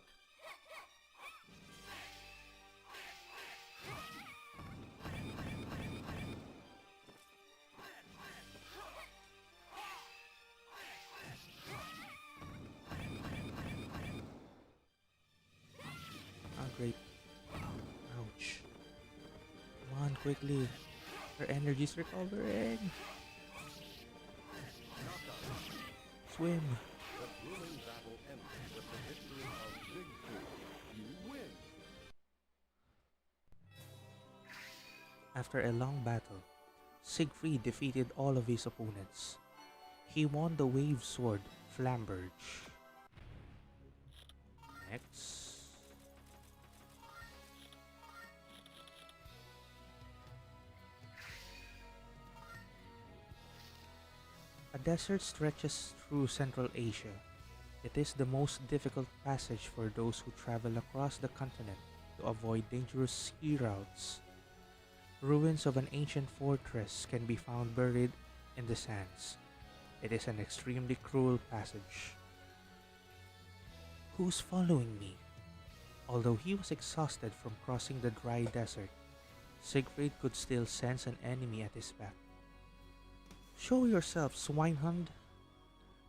great. Ouch. Come on, quickly. Her energy's recovering. Swim. The grueling battle ends with the victory of Siegfried. You win. After a long battle, Siegfried defeated all of his opponents. He won the wave sword, Flamberge. Next. A desert stretches through Central Asia. It is the most difficult passage for those who travel across the continent to avoid dangerous sea routes. Ruins of an ancient fortress can be found buried in the sands. It is an extremely cruel passage. Who's following me? Although he was exhausted from crossing the dry desert, Siegfried could still sense an enemy at his back. Show yourself, swinehund!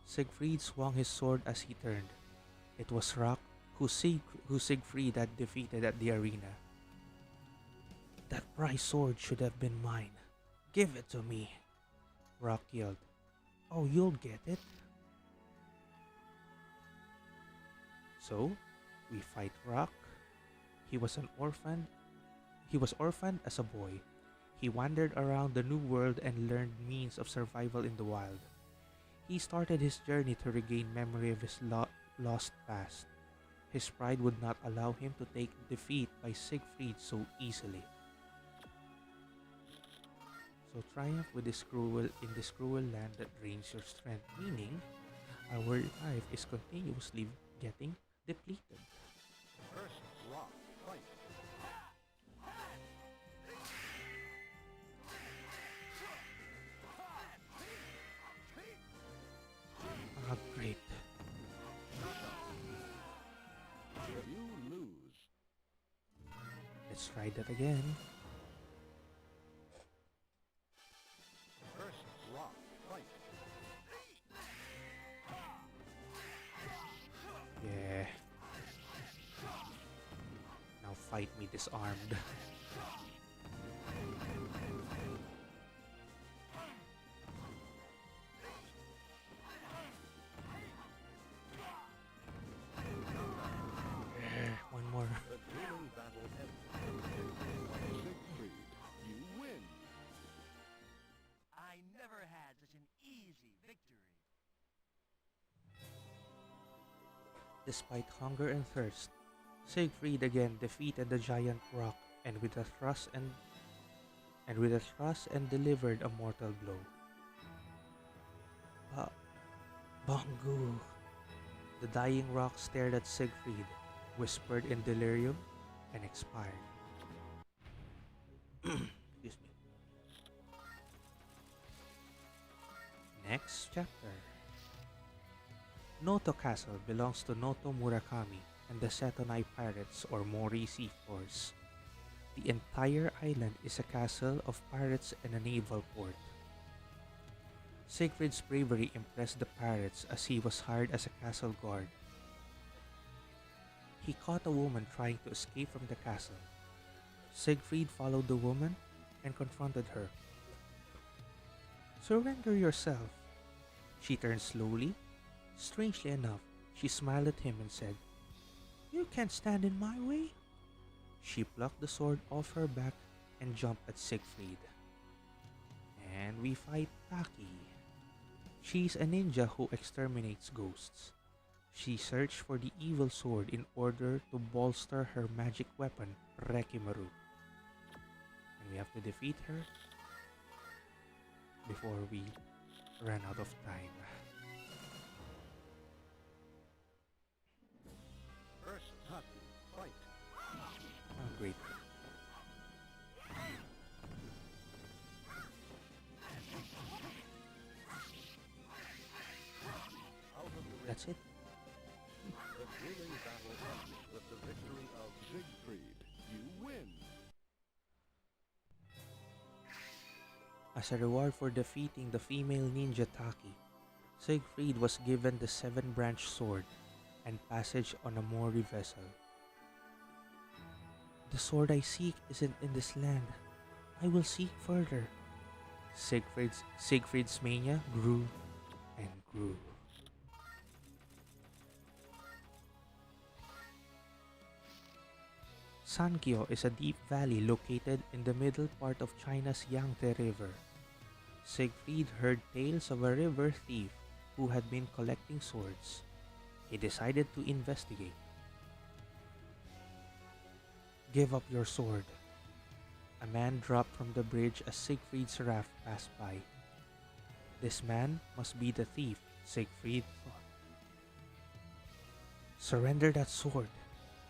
Siegfried swung his sword as he turned. It was Rock who Siegfried had defeated at the arena. That prize sword should have been mine. Give it to me, Rock yelled. Oh, you'll get it. So, we fight Rock. He was orphaned as a boy. He wandered around the new world and learned means of survival in the wild. He started his journey to regain memory of his lost past. His pride would not allow him to take defeat by Siegfried so easily. So triumph in this cruel land that drains your strength, meaning our life is continuously getting depleted. Versus Rock. Fight. Ah, great. You lose. Let's try that again. Versus Rock. Fight. Yeah. Now fight me disarmed. One more. Despite hunger and thirst, Siegfried again defeated the giant rock and with a thrust and delivered a mortal blow. Ba- Bangu! The dying rock stared at Siegfried, whispered in delirium, and expired. Excuse me. Next chapter. Noto Castle belongs to Noto Murakami and the Setonai Pirates or Mori Sea Force. The entire island is a castle of pirates and a naval port. Siegfried's bravery impressed the pirates as he was hired as a castle guard. He caught a woman trying to escape from the castle. Siegfried followed the woman and confronted her. "Surrender yourself." She turned slowly. Strangely enough, she smiled at him and said, "You can't stand in my way." She plucked the sword off her back and jumped at Siegfried. And we fight Taki. She's a ninja who exterminates ghosts. She searched for the evil sword in order to bolster her magic weapon, Rekimaru. And we have to defeat her before we run out of time. First Taki, fight. Oh, great. Out of the ring. That's it. The grueling battle ends with the victory of Siegfried. You win. As a reward for defeating the female ninja Taki, Siegfried was given the seven-branch sword and passage on a Mori vessel. "The sword I seek isn't in this land. I will seek further." Siegfried's mania grew and grew. Sankyo is a deep valley located in the middle part of China's Yangtze River. Siegfried heard tales of a river thief who had been collecting swords. He decided to investigate. "Give up your sword." A man dropped from the bridge as Siegfried's raft passed by. This man must be the thief, Siegfried thought. "Surrender that sword.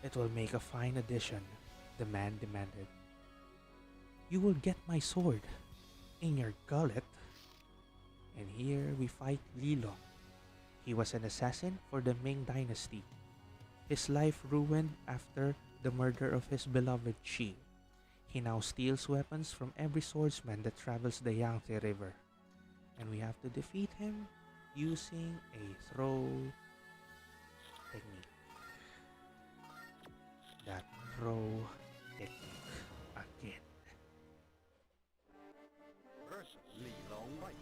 It will make a fine addition," the man demanded. "You will get my sword in your gullet." And here we fight Li Long. He was an assassin for the Ming Dynasty. His life ruined after the murder of his beloved Qi. He now steals weapons from every swordsman that travels the Yangtze River. And we have to defeat him using a throw technique. That throw technique again. First Li Long fight.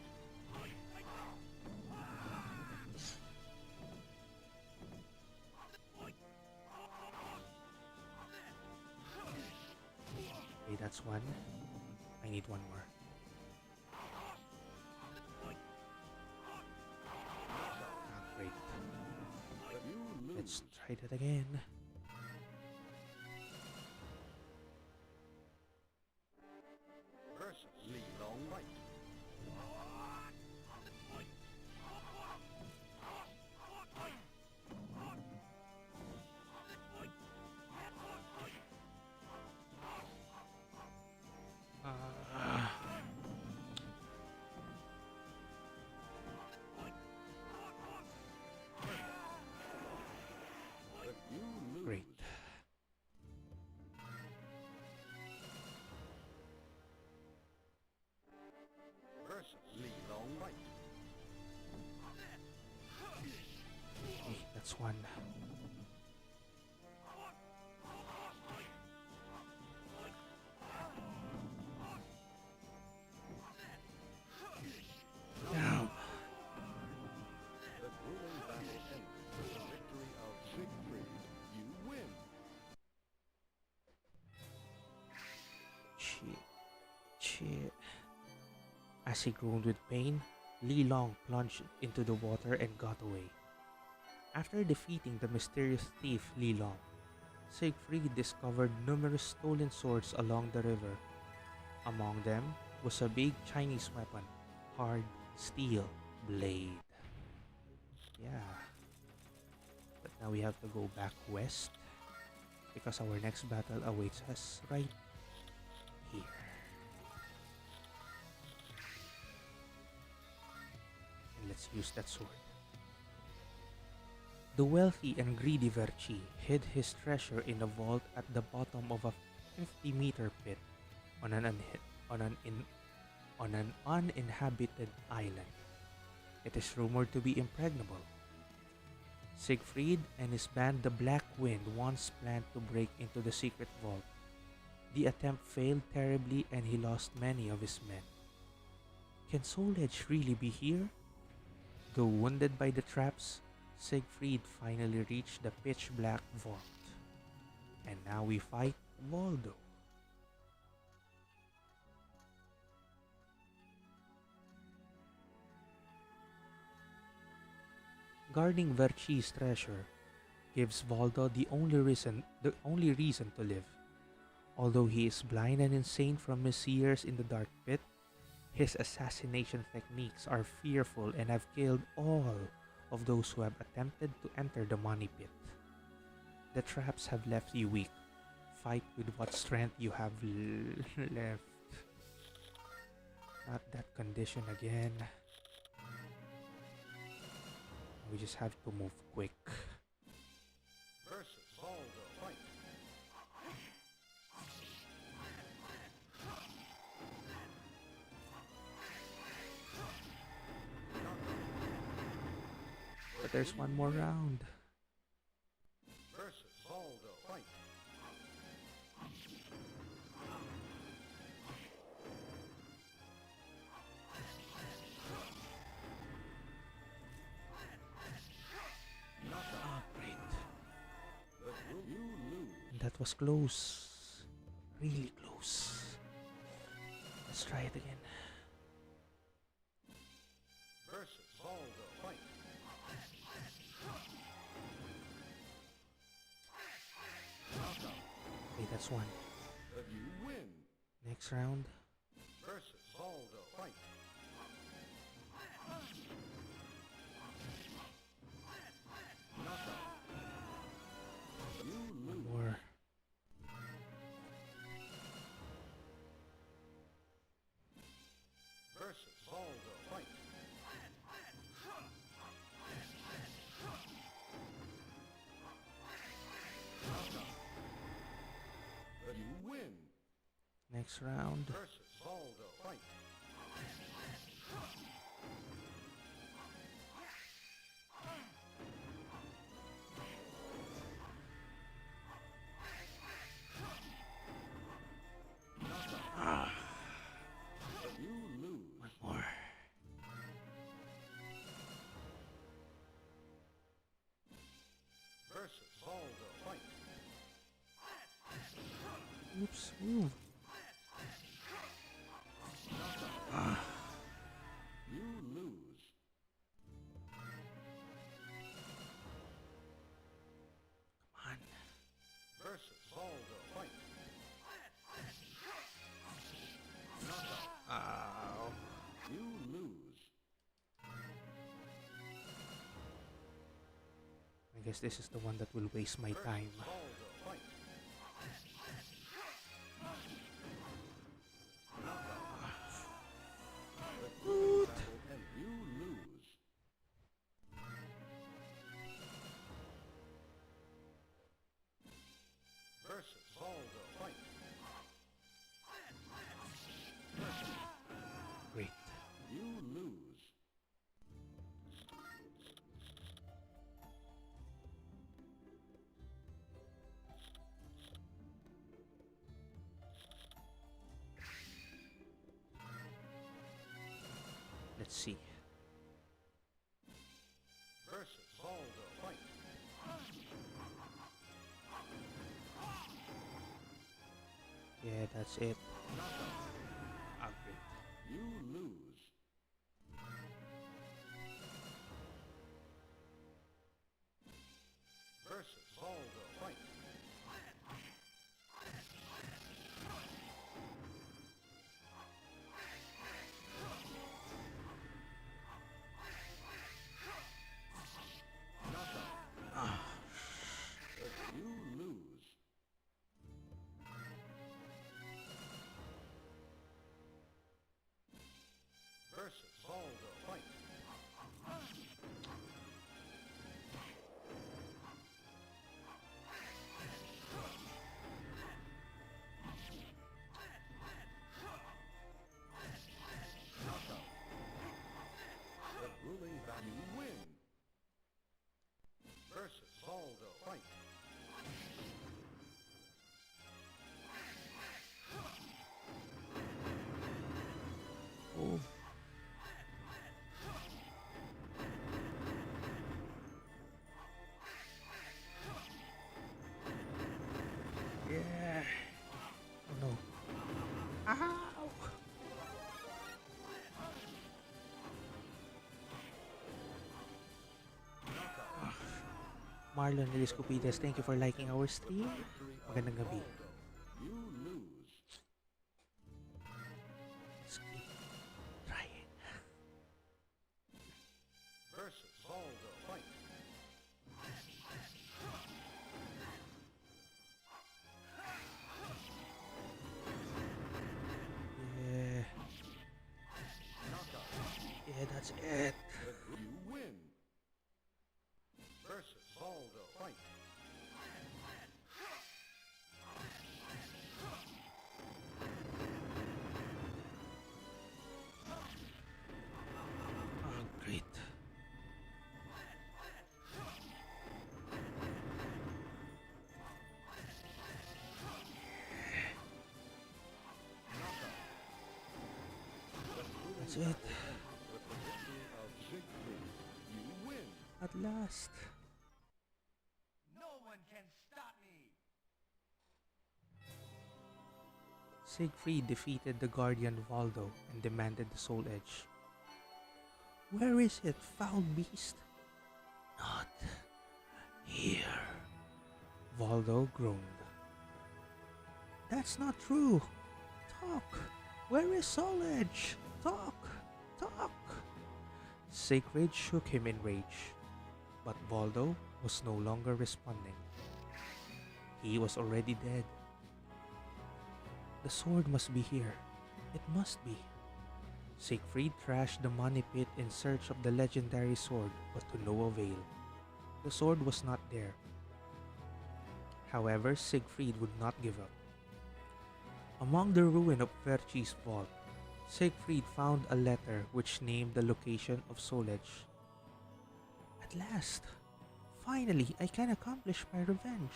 Okay, that's one. I need one more. Ah, great. You lose. Let's try that again. First Li Long fight. Ah. But you lose. Great. First Li Long fight. Okay, that's one. Down. The grueling battle ends with the victory of Siegfried. You win. Shit. As he groaned with pain, Li Long plunged into the water and got away. After defeating the mysterious thief Li Long, Siegfried discovered numerous stolen swords along the river. Among them was a big Chinese weapon, hard steel blade. Yeah, but now we have to go back west because our next battle awaits us right here. And let's use that sword. The wealthy and greedy Verci hid his treasure in a vault at the bottom of a 50-meter pit on an, unhi- on an uninhabited island. It is rumored to be impregnable. Siegfried and his band the Black Wind once planned to break into the secret vault. The attempt failed terribly and he lost many of his men. Can Soul Edge really be here? Though wounded by the traps, Siegfried finally reached the pitch black vault. And now we fight Waldo. Guarding Verci's treasure gives Voldo the only reason to live. Although he is blind and insane from his years in the dark pit, his assassination techniques are fearful and have killed all of those who have attempted to enter the money pit. The traps have left you weak. Fight with what strength you have left. Not that condition again. We just have to move quick. Versus Baldo, fight. But there's one more round. Versus Baldo, fight. Ah, great. But you lose. That was close. Really close. Let's try it again. Versus Baldo, fight. Okay, that's one. But you win. Next round. Versus Baldo, fight. You One lose. more. Versus Baldo, fight. But you win. Next round. Versus Baldo, fight. But you lose. One more. Versus Baldo, fight. Oops, move. You lose. Come on. Versus Baldo, fight. Ow. You lose. I guess this is the one that will waste my time. Baldo, fight. And you lose. Versus Baldo, fight. Great. You lose. Let's see. Versus Baldo, fight. Yeah, that's it. Ah, great. You lose. Ow! Marlon Eliscopides, thank you for liking our stream. Victory of Magandang gabi. Valdo. You lose. Let's keep trying. Versus Valdo. Fight. Yeah, Knockout. yeah, that's it. You win. Versus Valdo. Fight. Oh, great. That's it. With the victory of Siegfried. You win. At last. No one can stop me. Siegfried defeated the guardian Valdo and demanded the soul edge. Where is it, foul beast? Not here. Valdo groaned. That's not true. Talk. Where is soul edge? Talk. Talk. Siegfried shook him in rage, but Valdo was no longer responding. He was already dead. The sword must be here. It must be. Siegfried trashed the money pit in search of the legendary sword, but to no avail. The sword was not there. However, Siegfried would not give up. Among the ruin of Verci's vault, Siegfried found a letter which named the location of Soul Edge. At last! Finally, I can accomplish my revenge.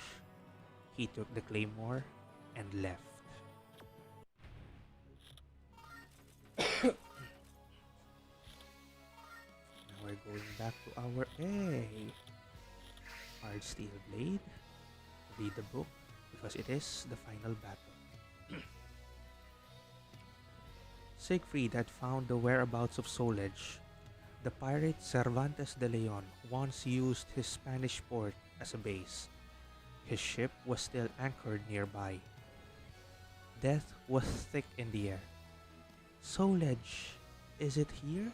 He took the claymore and left. Now we're going back to our A. Hard Steel Blade. Read the book because it is the final battle. Siegfried had found the whereabouts of Soul Edge. The pirate Cervantes de Leon once used his Spanish port as a base. His ship was still anchored nearby. Death was thick in the air. Soul Edge, is it here?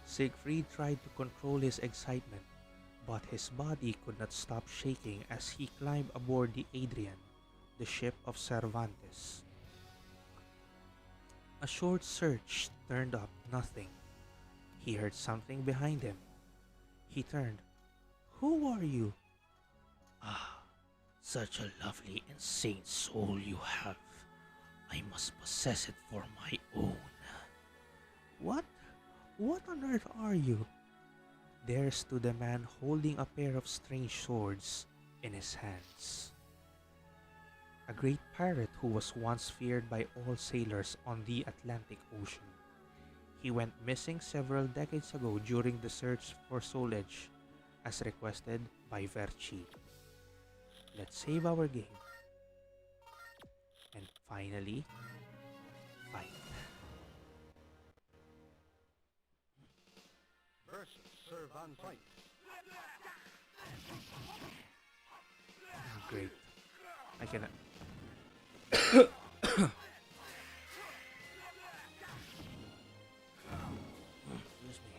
Siegfried tried to control his excitement, but his body could not stop shaking as he climbed aboard the Adrian, the ship of Cervantes. A short search turned up nothing. He heard something behind him. He turned. Who are you? Ah, such a lovely and sane soul you have. I must possess it for my own. What? What on earth are you? There stood a man holding a pair of strange swords in his hands. A great pirate who was once feared by all sailors on the Atlantic Ocean. He went missing several decades ago during the search for Soul Edge, as requested by Verci. Let's save our game. And finally, fight. Versus Cervantes. Great. I cannot. Excuse me.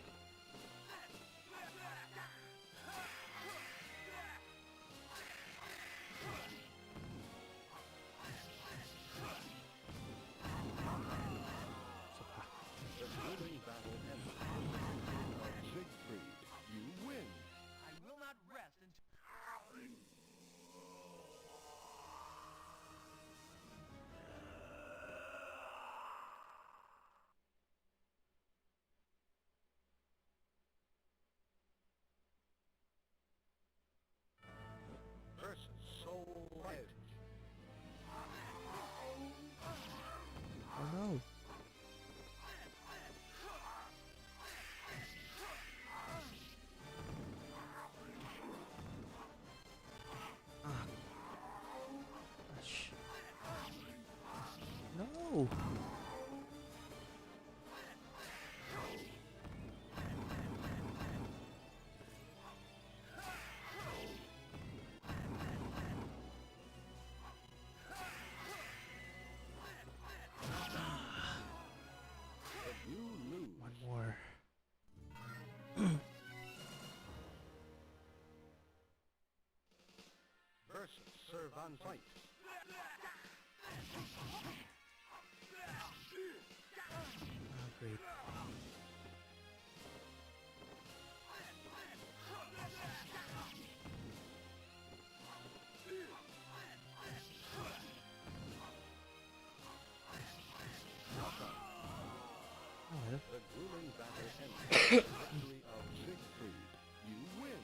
The grueling battle ends with the victory of Siegfried. You win. I will not rest until... go. You lose. One more. Versus serve on fight. Ah, great. Oh well. The grueling battle ends. Victory of Siegfried. You win.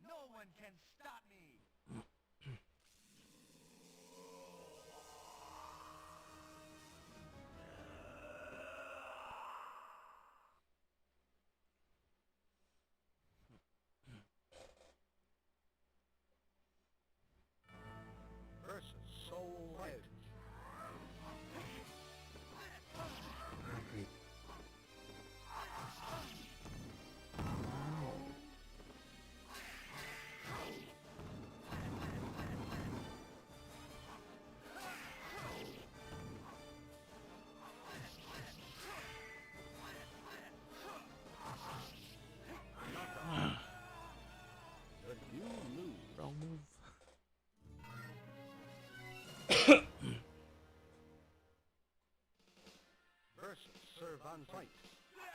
No one can stop me. Versus Soul Edge. Ah, great. But you lose. Wrong move. Versus serve on fight. Yeah.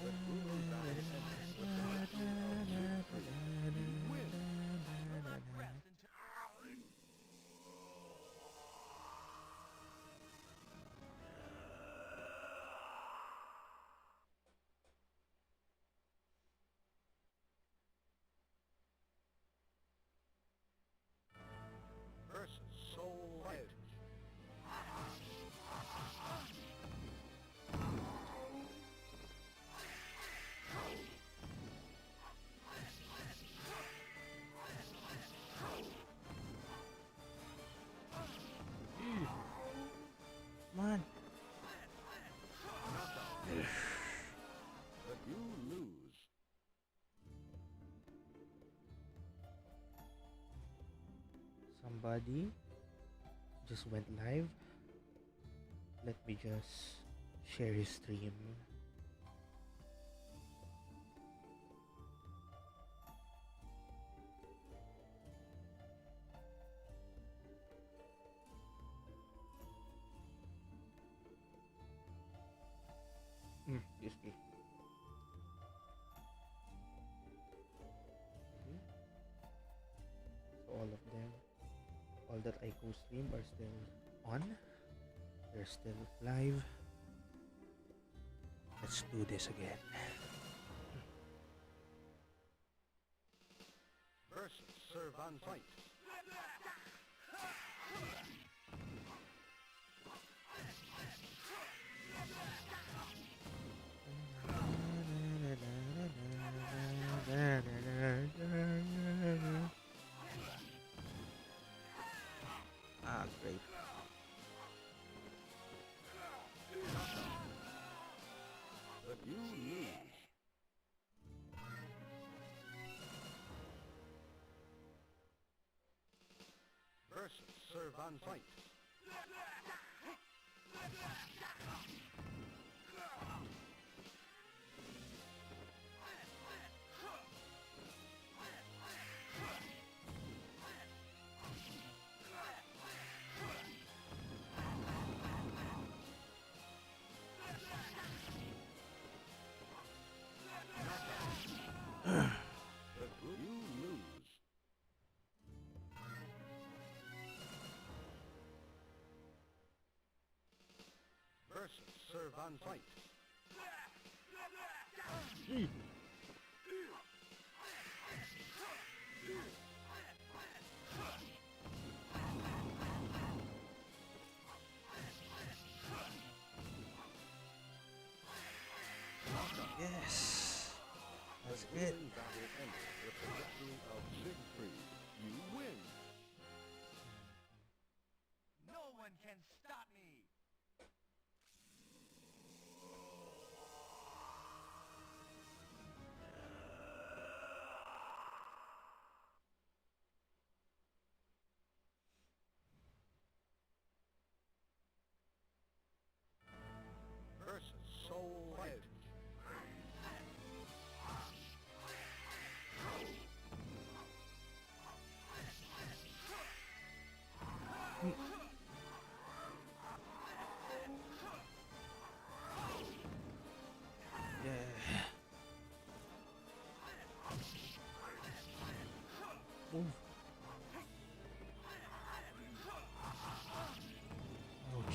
The grueling battle ends with the victory of Siegfried. You win. Will not rest until... Versus Soul Edge. Come on. But you lose. Somebody just went live. Let me just share his stream. Excuse me. Okay. So all of them, all that I co-stream are still on. They're still live. Let's do this again. Versus serve on fight. Ah, great. But you lose. Versus serve on fight. But you lose. Versus serve on fight. one can stop me. versus Soul Edge. Yeah. Move. Ouch.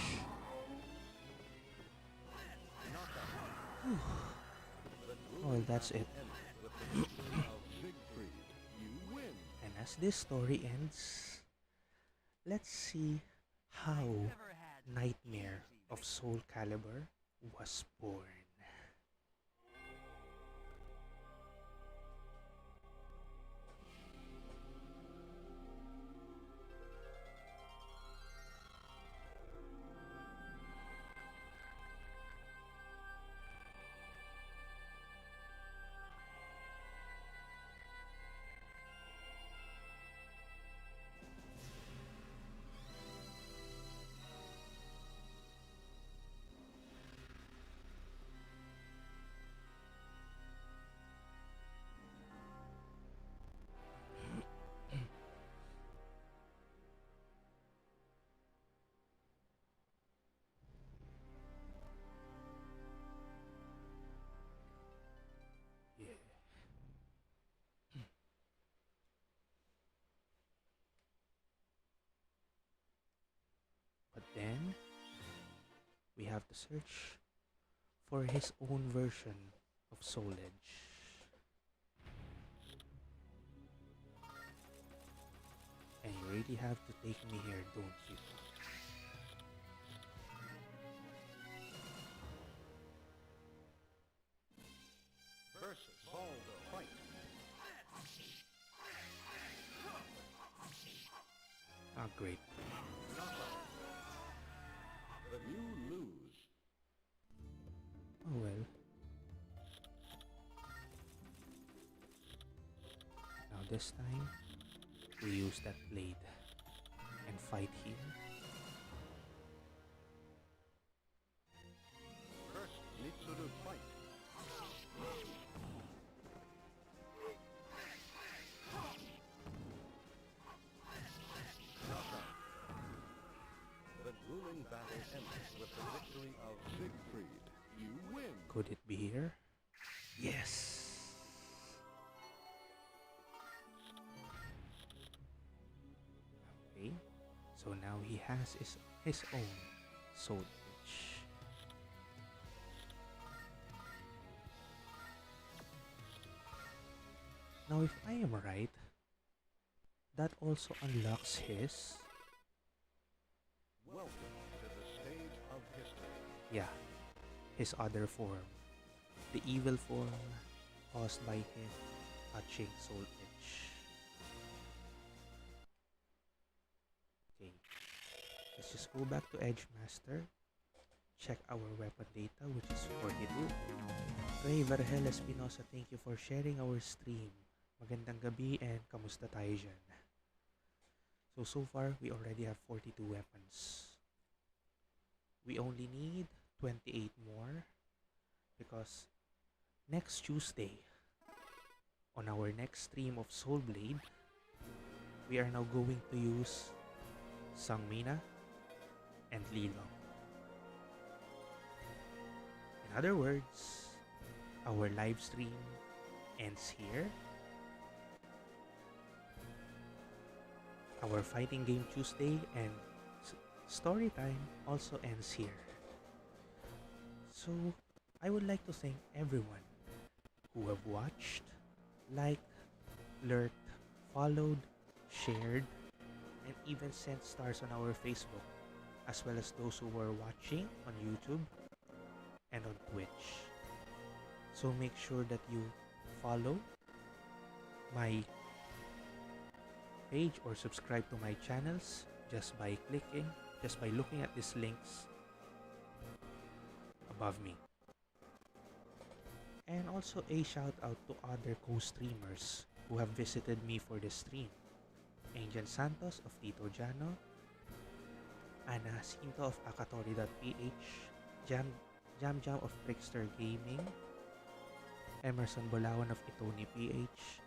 Well, that's it. With the victory of Siegfried, you win. And as this story ends, let's see how Never had Nightmare easy. of Soul Calibur was born. Yeah. But then we have to search for his own version of Soul Edge. And you really have to take me here, don't you? Versus Baldo Fight. Ah, great. But you lose. Oh well. Now this time, we use that blade and fight here. First, Mitsurugi Fight. The grueling battle ends with the victory of Siegfried. You win. Could it be here? Yes! Okay, so now he has his own soul edge. Now if I am right, that also unlocks his, Welcome to the stage of history. yeah, his other form. The evil form caused by him touching soul edge. Okay, let's just go back to Edge Master. Check our weapon data, which is 42. Okay, Vergel Espinosa, thank you for sharing our stream. Magandang gabi and kamusta tayo dyan? So far, we already have 42 weapons. We only need 28 more because next Tuesday, on our next stream of Soul Blade, we are now going to use Sangmina and Lilong. In other words, our live stream ends here. Our Fighting Game Tuesday and story time also ends here. So, I would like to thank everyone who have watched, liked, lurked, followed, shared, and even sent stars on our Facebook, as well as those who were watching on YouTube and on Twitch. So make sure that you follow my page or subscribe to my channels just by clicking just by looking at these links above me. And also a shout out to other co-streamers who have visited me for this stream. Angel Santos of Tito Jano, Ana Jacinto of Akatori.ph, Jam Jam of Trickster Gaming, Emerson Bolawan of Itoni PH,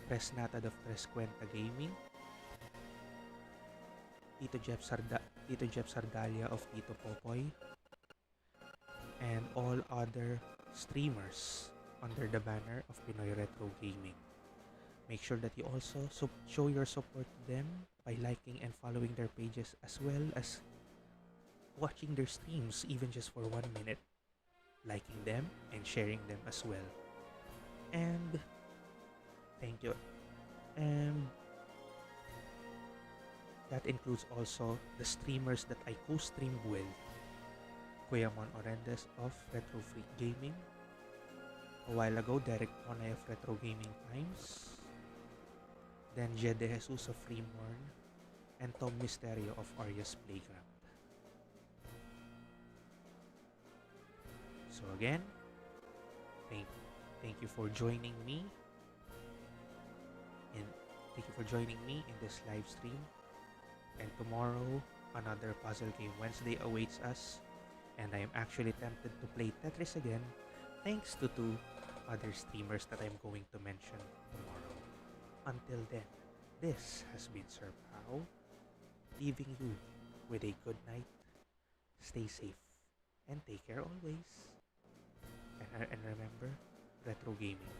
Presnatad of Trescuenta Gaming, Tito Jeff Sardalia of Tito Popoy, and all other streamers under the banner of Pinoy Retro Gaming. Make sure that you also show your support to them by liking and following their pages, as well as watching their streams even just for 1 minute, liking them and sharing them as well. And thank you. And that includes also the streamers that I co-streamed with. Kuya Mon Orendes of Retro Freak Gaming. A while ago, Derek Tonay of Retro Gaming Times. Then Jed De Jesus of Freemorn. And Tom Misterio of Arias Playground. So again, thank you for joining me in this live stream. And tomorrow, another Puzzle Game Wednesday awaits us. And I am actually tempted to play Tetris again, thanks to 2 other streamers that I'm going to mention tomorrow. Until then, this has been Sir Pao, leaving you with a good night. Stay safe and take care always. And remember, retro gaming